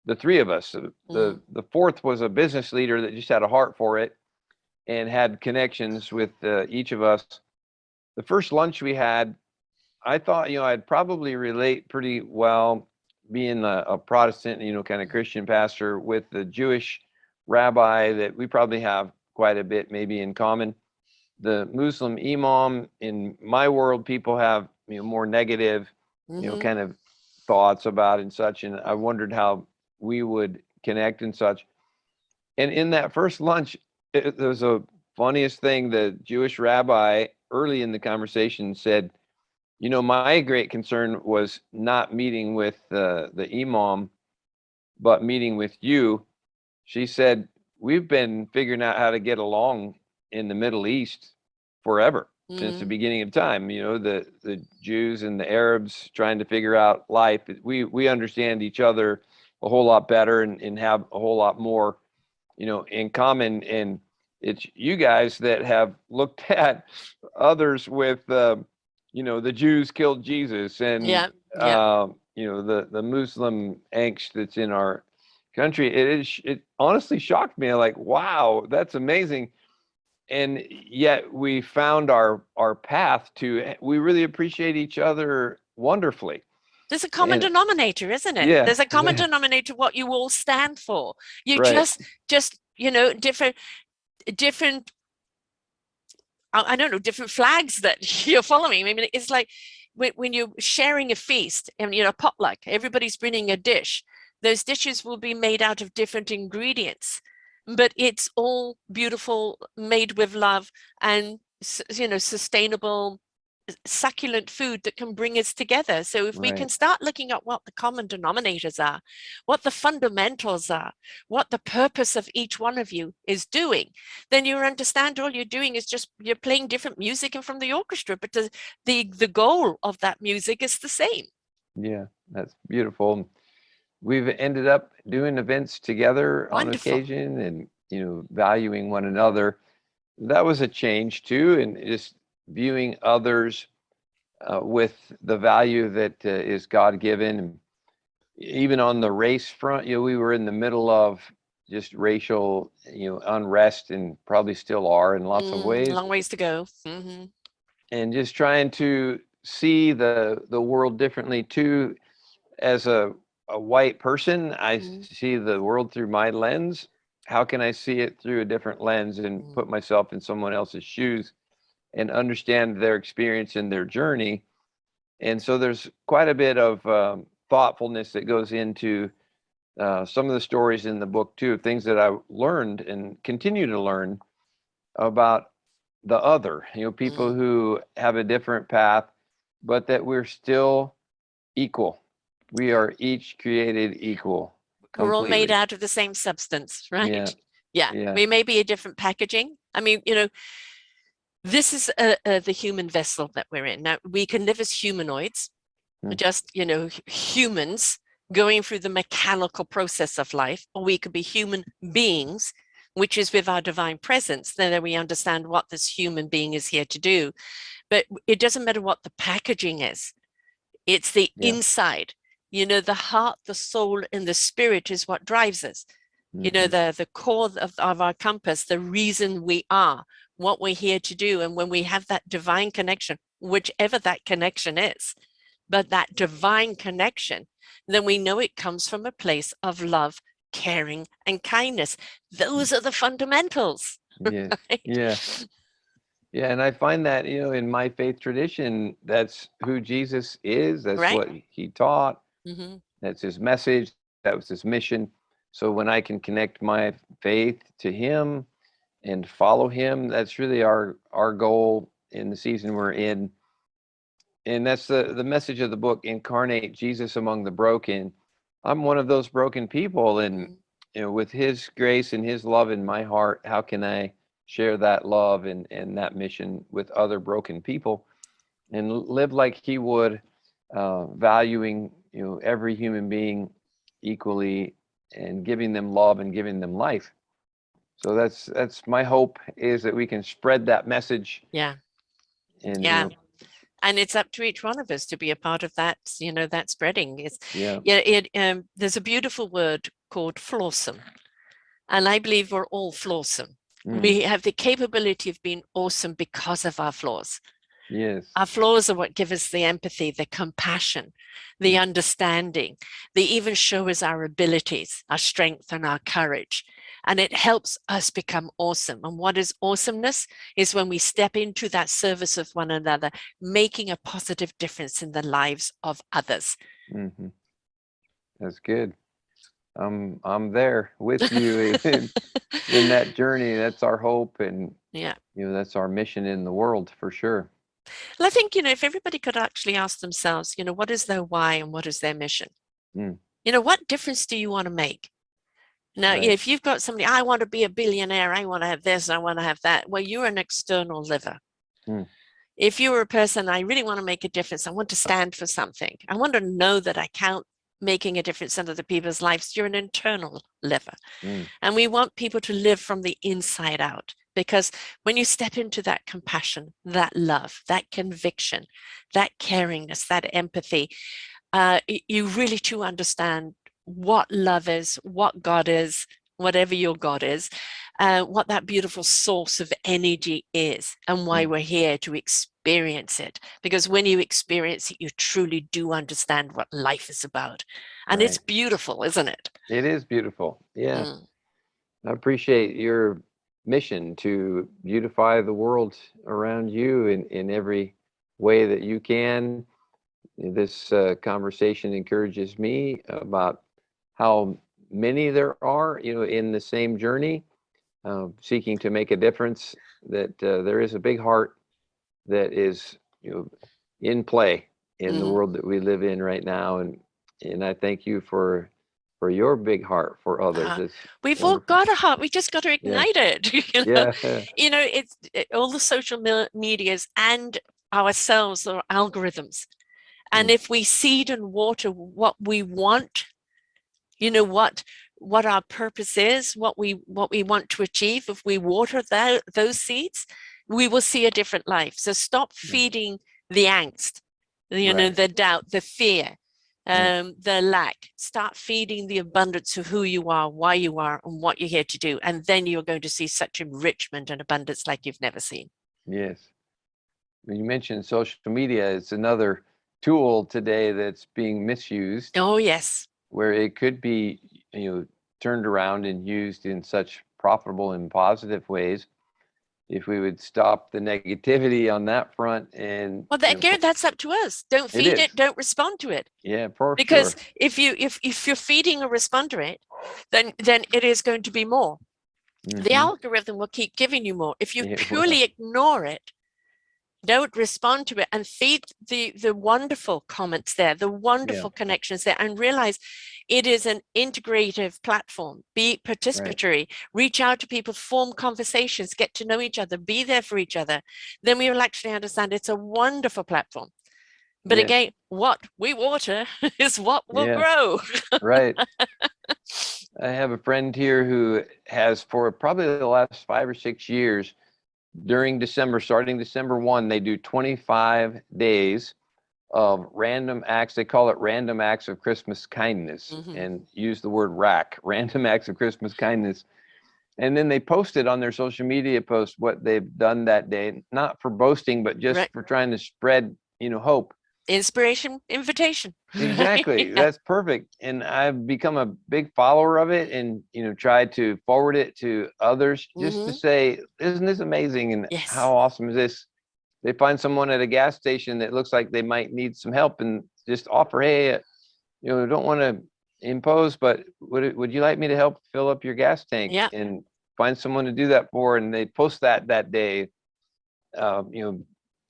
the three of us. The Mm. the fourth was a business leader that just had a heart for it and had connections with each of us. The first lunch we had, I thought, I'd probably relate pretty well being a Protestant, kind of Christian pastor with the Jewish rabbi, that we probably have quite a bit maybe in common. The Muslim imam, in my world, people have, more negative, Mm-hmm. kind of thoughts about and such. And I wondered how we would connect and such. And in that first lunch, there was a funniest thing. The Jewish rabbi early in the conversation said, my great concern was not meeting with the imam, but meeting with you. She said, we've been figuring out how to get along in the Middle East forever, since the beginning of time. The Jews and the Arabs trying to figure out life. We understand each other a whole lot better, and have a whole lot more, in common. And it's you guys that have looked at others with, the Jews killed Jesus, and Yeah, yeah. the Muslim angst that's in our country. It honestly shocked me. Like, wow, that's amazing. And yet we found our path to, we really appreciate each other wonderfully. There's a common And denominator, isn't it? yeah, There's a common denominator, what you all stand for. You right. just, different, I don't know, different flags that you're following. I mean, it's like when you're sharing a feast and, potluck, everybody's bringing a dish. Those dishes will be made out of different ingredients, but it's all beautiful, made with love, and, sustainable, succulent food that can bring us together. So if we can Right. start looking at what the common denominators are, what the fundamentals are, what the purpose of each one of you is doing, then you understand all you're doing is just you're playing different music and from the orchestra, but the goal of that music is the same. Yeah, that's beautiful. We've ended up doing events together on Wonderful. occasion, and valuing one another. That was a change too, and just viewing others with the value that is God given. Even on the race front, we were in the middle of just racial, unrest, and probably still are in lots of ways. Long ways to go. Hmm. And just trying to see the world differently too. As a white person, I Mm. see the world through my lens. How can I see it through a different lens and put myself in someone else's shoes and understand their experience and their journey? And so there's quite a bit of thoughtfulness that goes into some of the stories in the book too, things that I learned and continue to learn about the other, people Mm. who have a different path, but that we're still equal. We are each created equal We're all made completely. out of the same substance, Yeah, right? Yeah, yeah. we may be a different packaging. I mean, this is the human vessel that we're in. Now, we can live as humanoids, Mm, just, humans going through the mechanical process of life, or we could be human beings, which is with our divine presence. Then we understand what this human being is here to do. But it doesn't matter what the packaging is, it's the yeah. inside. The heart, the soul, and the spirit is what drives us. Hmm. The core of our compass, the reason we are, what we're here to do. And when we have that divine connection, whichever that connection is, but that divine connection, then we know it comes from a place of love, caring, and kindness. Those are the fundamentals, Yes. right? Yeah. Yeah. And I find that, in my faith tradition, that's who Jesus is. That's Right? what he taught. Mm-hmm. That's his message. That was his mission. So when I can connect my faith to him and follow him, that's really our goal in the season we're in. And that's the message of the book, Incarnate, Jesus Among the Broken. I'm one of those broken people, and Mm-hmm. with his grace and his love in my heart, how can I share that love and that mission with other broken people and live like he would, valuing every human being equally, and giving them love and giving them life. So that's my hope, is that we can spread that message. Yeah. And Yeah. And it's up to each one of us to be a part of that, that spreading. It's, yeah. yeah, there's a beautiful word called flawsome. And I believe we're all flawsome. Mm, We have the capability of being awesome because of our flaws. yes. Our flaws are what give us the empathy, the compassion, the Mm, understanding. They even show us our abilities, our strength, and our courage. And it helps us become awesome. And what is awesomeness? Is when we step into that service of one another, making a positive difference in the lives of others. mm-hmm. That's good. I'm there with you in that journey. That's our hope, and Yeah. that's our mission in the world for sure. Well, I think, if everybody could actually ask themselves, what is their why and what is their mission? Mm, What difference do you want to make? Now, right. if you've got somebody, I want to be a billionaire, I want to have this, I want to have that. Well, you're an external liver. Mm, If you were a person, I really want to make a difference, I want to stand for something, I want to know that I count making a difference in other people's lives, you're an internal liver. mm, And we want people to live from the inside out, because when you step into that compassion, that love, that conviction, that caringness, that empathy, you really do understand what love is, what God is, whatever your God is, what that beautiful source of energy is, and why mm. we're here to experience it. Because when you experience it, you truly do understand what life is about. And it's Right. beautiful, isn't it? It is beautiful. Yeah. Mm. I appreciate your mission to beautify the world around you in every way that you can. This conversation encourages me about how many there are, in the same journey, seeking to make a difference. That there is a big heart that is, in play in the Mm. world that we live in right now, and I thank you for your big heart for others. It's We've all wonderful. got a heart. We just got to Yeah, ignite it. yeah, It's all the social medias and ourselves are algorithms. And mm, if we seed and water what we want, what our purpose is, what we want to achieve, if we water those seeds, we will see a different life. So stop yeah, feeding the angst, right. the doubt, the fear, Mm, the lack. Start feeding the abundance of who you are, why you are, and what you're here to do. And then you're going to see such enrichment and abundance like you've never seen. yes. When you mentioned social media, it's another tool today that's being misused, Oh, yes. where it could be, turned around and used in such profitable and positive ways. If we would stop the negativity on that front, and Well, again, that's up to us. Don't it feed it. is, Don't respond to it. yeah, for Because sure. if you're feeding or respond to it, then it is going to be more. The Hmm. algorithm will keep giving you more. If you It will. purely ignore it, don't respond to it, and feed the wonderful comments there, the Yeah, wonderful connections there, and realize it is an integrative platform. Be right. participatory, reach out to people, form conversations, get to know each other, be there for each other. Then we will actually understand it's a wonderful platform. But Yes. again, what we water is what will Yeah. grow. Right. I have a friend here who has, for probably the last 5 or 6 years, during December, starting December 1, they do 25 days of random acts. They call it random acts of Christmas kindness, Mm-hmm. and use the word rack, random acts of Christmas kindness. And then they post it on their social media post what they've done that day, not for boasting, but just Right. for trying to spread, hope. Inspiration, invitation. Right? Exactly. Yeah. That's perfect. And I've become a big follower of it, and, try to forward it to others just to Mm-hmm. say, isn't this amazing? And Yes. how awesome is this? They find someone at a gas station that looks like they might need some help, and just offer, hey, don't want to impose, but would you like me to help fill up your gas tank? Yeah. And find someone to do that for. And they post that day, uh, you know,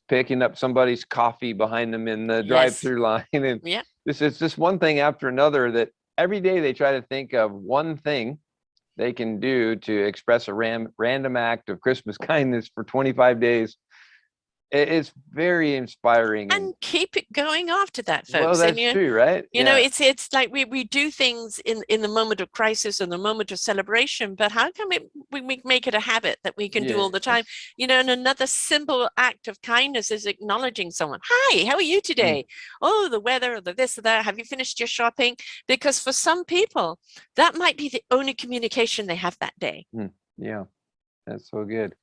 picking up somebody's coffee behind them in the Yes. drive-through line. And Yeah. it's just one thing after another, that every day they try to think of one thing they can do to express a random act of Christmas kindness for 25 days. It's very inspiring. And And keep it going after that, well, folks. And that's true, right? Yeah. it's like we do things in the moment of crisis and the moment of celebration, but how can we make it a habit that we can do all the time? Yes. And another simple act of kindness is acknowledging someone. Hi, how are you Mm, today? Oh, the weather, or the this or that. Have you finished your shopping? Because for some people, that might be the only communication they have that day. mm, yeah, that's so good.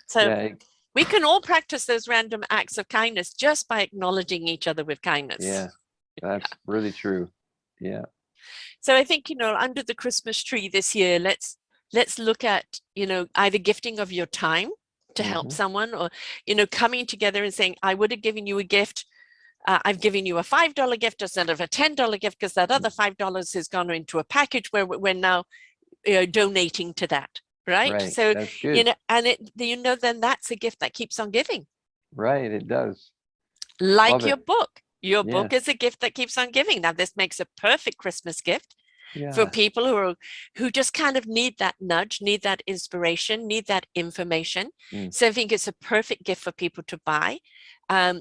So Yeah, we can all practice those random acts of kindness just by acknowledging each other with kindness. yeah, that's really true. Yeah. So I think, under the Christmas tree this year, let's look at, either gifting of your time to help Hmm. someone, or, coming together and saying, I would have given you a gift. I've given you a $5 gift instead of a $10 gift, because that other $5 has gone into a package where we're now donating to that. Right. Right. So, That's good. and then that's a gift that keeps on giving. Right. It does. Like Love your it. book. Your Yeah. book is a gift that keeps on giving. Now, this makes a perfect Christmas gift for Yeah. people who just kind of need that nudge, need that inspiration, need that information. Mm. So I think it's a perfect gift for people to buy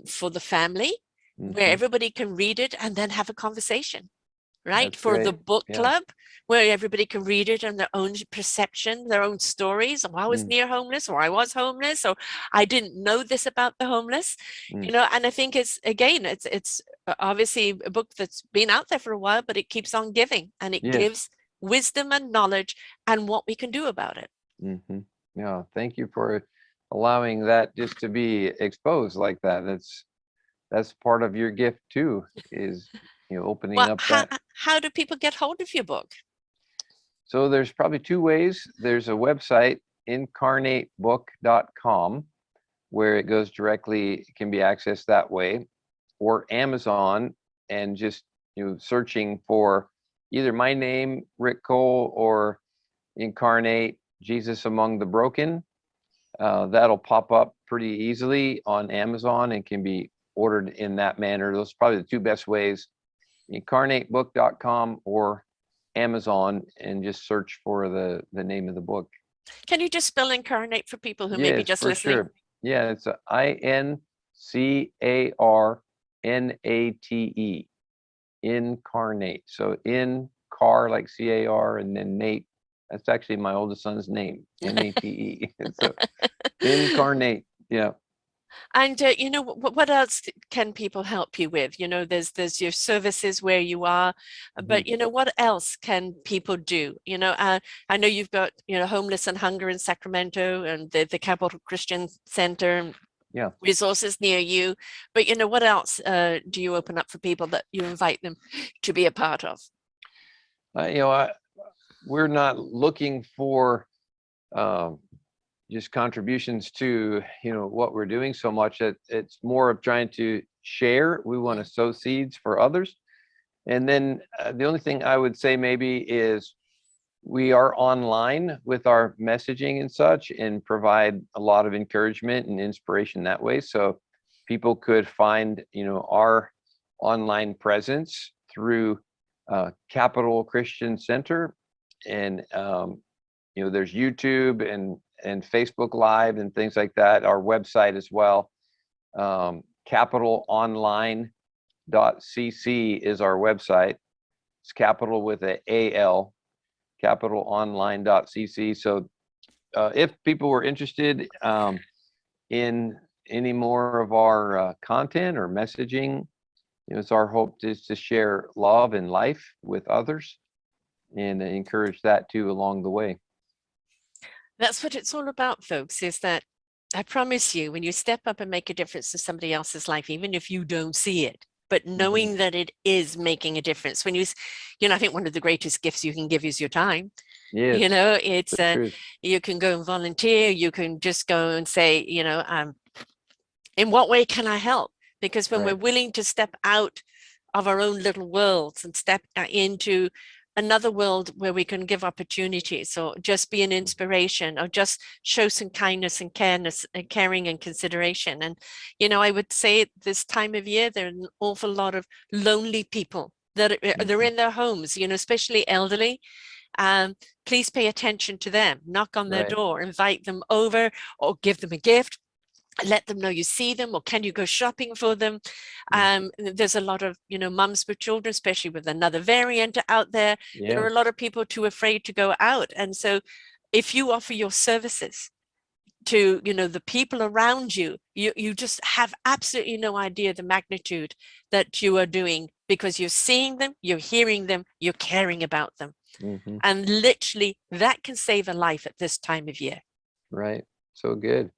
for the family, where Hmm. everybody can read it and then have a conversation, right? That's For the great. book Yeah. club, where everybody can read it on their own perception, their own stories. Oh, I was Mm. near homeless, or I was homeless, or I didn't know this about the homeless, Mm. and I think it's obviously a book that's been out there for a while, but it keeps on giving, and it Yes. gives wisdom and knowledge and what we can do about it. Hmm. Yeah. Thank you for allowing that just to be exposed like that. That's part of your gift too, is opening Well, up how, that. how do people get hold of your book? So there's probably two ways. There's a website, incarnatebook.com, where it goes directly, it can be accessed that way, or Amazon, and just searching for either my name, Rick Cole, or Incarnate, Jesus Among the Broken. That'll pop up pretty easily on Amazon and can be ordered in that manner. Those are probably the two best ways, incarnatebook.com or Amazon, and just search for the name of the book. Can you just spell incarnate for people who may be Yes, just for listening? sure. Yeah, it's Incarnate. Incarnate. So in car like CAR, and then Nate. That's actually my oldest son's name, Nate. So Incarnate. Yeah. And what else can people help you with? There's your services where you are, Mhm. but what else can people do? I know you've got homeless and hunger in Sacramento and the Capital Christian Center Yeah. resources near you, but what else do you open up for people that you invite them to be a part of? You know, we're not looking for um, just contributions to what we're doing so much. That it's more of trying to share. We want to sow seeds for others. And then the only thing I would say maybe is we are online with our messaging and such, and provide a lot of encouragement and inspiration that way. So people could find our online presence through Capital Christian Center, and there's YouTube and Facebook Live and things like that. Our website as well, capitalonline.cc is our website. It's capital with a AL, capitalonline.cc. So if people were interested in any more of our content or messaging, it's our hope is to share love and life with others, and encourage that too along the way. That's what it's all about, folks, is that I promise you, when you step up and make a difference in somebody else's life, even if you don't see it, but knowing that it is making a difference, I think one of the greatest gifts you can give is your time. Yes, It's the truth. you can go and volunteer, you can just go and say, in what way can I help? Because when we're Right. willing to step out of our own little worlds and step into another world where we can give opportunities, or just be an inspiration, or just show some kindness and caring and consideration. And I would say this time of year there are an awful lot of lonely people that they're in their homes, especially elderly. Please pay attention to them, knock on their Right. door, invite them over, or give them a gift, let them know you see them, or can you go shopping for them. There's a lot of mums with children, especially with another variant out there. There Yeah. are a lot of people too afraid to go out, and so if you offer your services to the people around you, you just have absolutely no idea the magnitude that you are doing, because you're seeing them, you're hearing them, you're caring about them, Hmm. and literally that can save a life at this time of year. Right. So good.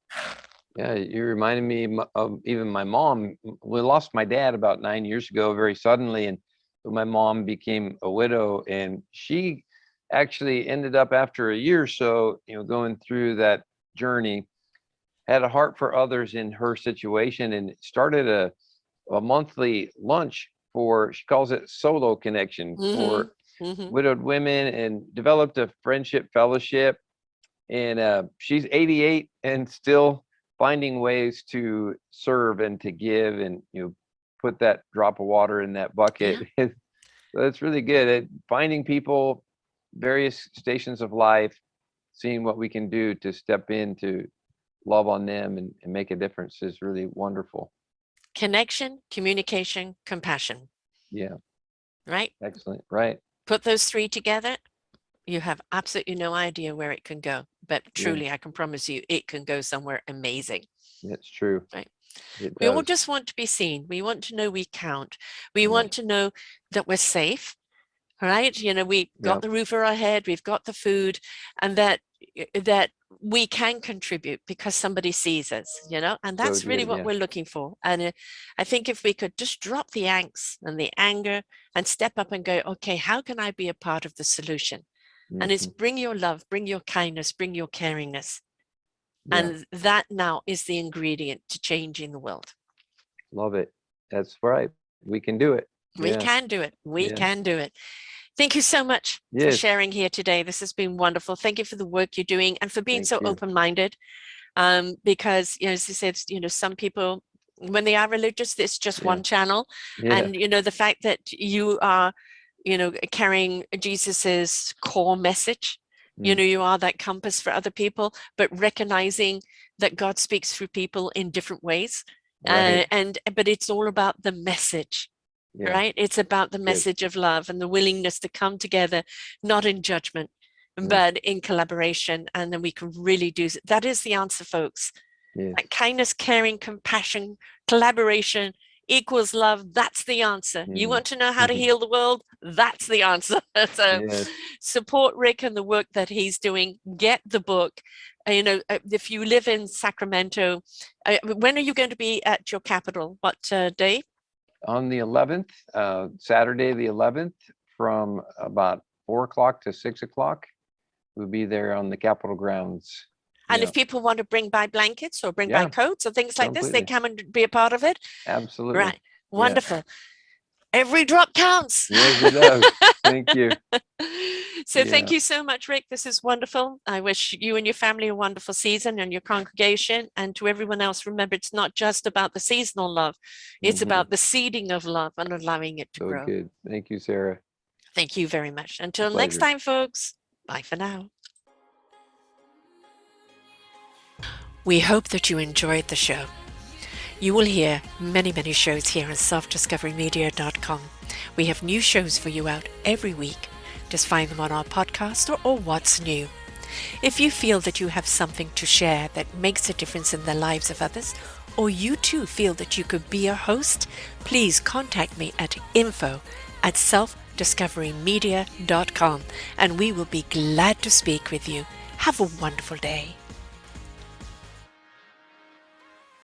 Yeah, you reminded me of even my mom. We lost my dad about 9 years ago, very suddenly, and my mom became a widow, and she actually ended up, after a year or so, going through that journey, had a heart for others in her situation, and started a monthly lunch for, she calls it Solo Connection, Mm-hmm. for Mm-hmm. widowed women, and developed a friendship fellowship. And she's 88 and still finding ways to serve and to give, and put that drop of water in that bucket. Yeah. That's really good at finding people, various stations of life, seeing what we can do to step in to love on them and make a difference is really wonderful. Connection, communication, compassion. Yeah. Right? Excellent. Right. Put those three together, you have absolutely no idea where it can go. But truly, I can promise you, it can go somewhere amazing. It's true. Right? It We all does. just want to be seen. We want to know we count. We Yeah. want to know that we're safe. Right? We got the roof over our head, we've got the food, and that we can contribute because somebody sees us, and that's really what we're looking for. And I think if we could just drop the angst and the anger and step up and go, okay, how can I be a part of the solution? And it's bring your love, bring your kindness, bring your caringness. And that now is the ingredient to changing the world. Love it. That's right. We can do it. We can do it. We can do it. Thank you so much for sharing here today. This has been wonderful. Thank you for the work you're doing and for being so open-minded. Because, as you said, some people, when they are religious, it's just one channel. And, the fact that you are, carrying Jesus's core message, you are that compass for other people, but recognizing that God speaks through people in different ways. But it's all about the message. Right? It's about the message of love and the willingness to come together, not in judgment, but in collaboration. And then we can really do that. Is the answer, folks. Like kindness, caring, compassion, collaboration equals love. That's the answer. You want to know how to heal the world? That's the answer. So support Rick and the work that he's doing. Get the book. If you live in Sacramento, when are you going to be at your capital? What day? On the 11th, Saturday the 11th, from about 4 o'clock to 6 o'clock. We'll be there on the Capitol grounds. And if people want to bring by blankets or bring by coats or things like this, they come and be a part of it? Absolutely. Right. Wonderful. Every drop counts. Yes, it does. Thank you. So thank you so much, Rick. This is wonderful. I wish you and your family a wonderful season and your congregation. And to everyone else, remember, it's not just about the seasonal love. It's about the seeding of love and allowing it to grow. Good. Thank you, Sarah. Thank you very much. Until next time, folks. Bye for now. We hope that you enjoyed the show. You will hear many, many shows here on selfdiscoverymedia.com. We have new shows for you out every week. Just find them on our podcast or What's New. If you feel that you have something to share that makes a difference in the lives of others, or you too feel that you could be a host, please contact me at info@selfdiscoverymedia.com and we will be glad to speak with you. Have a wonderful day.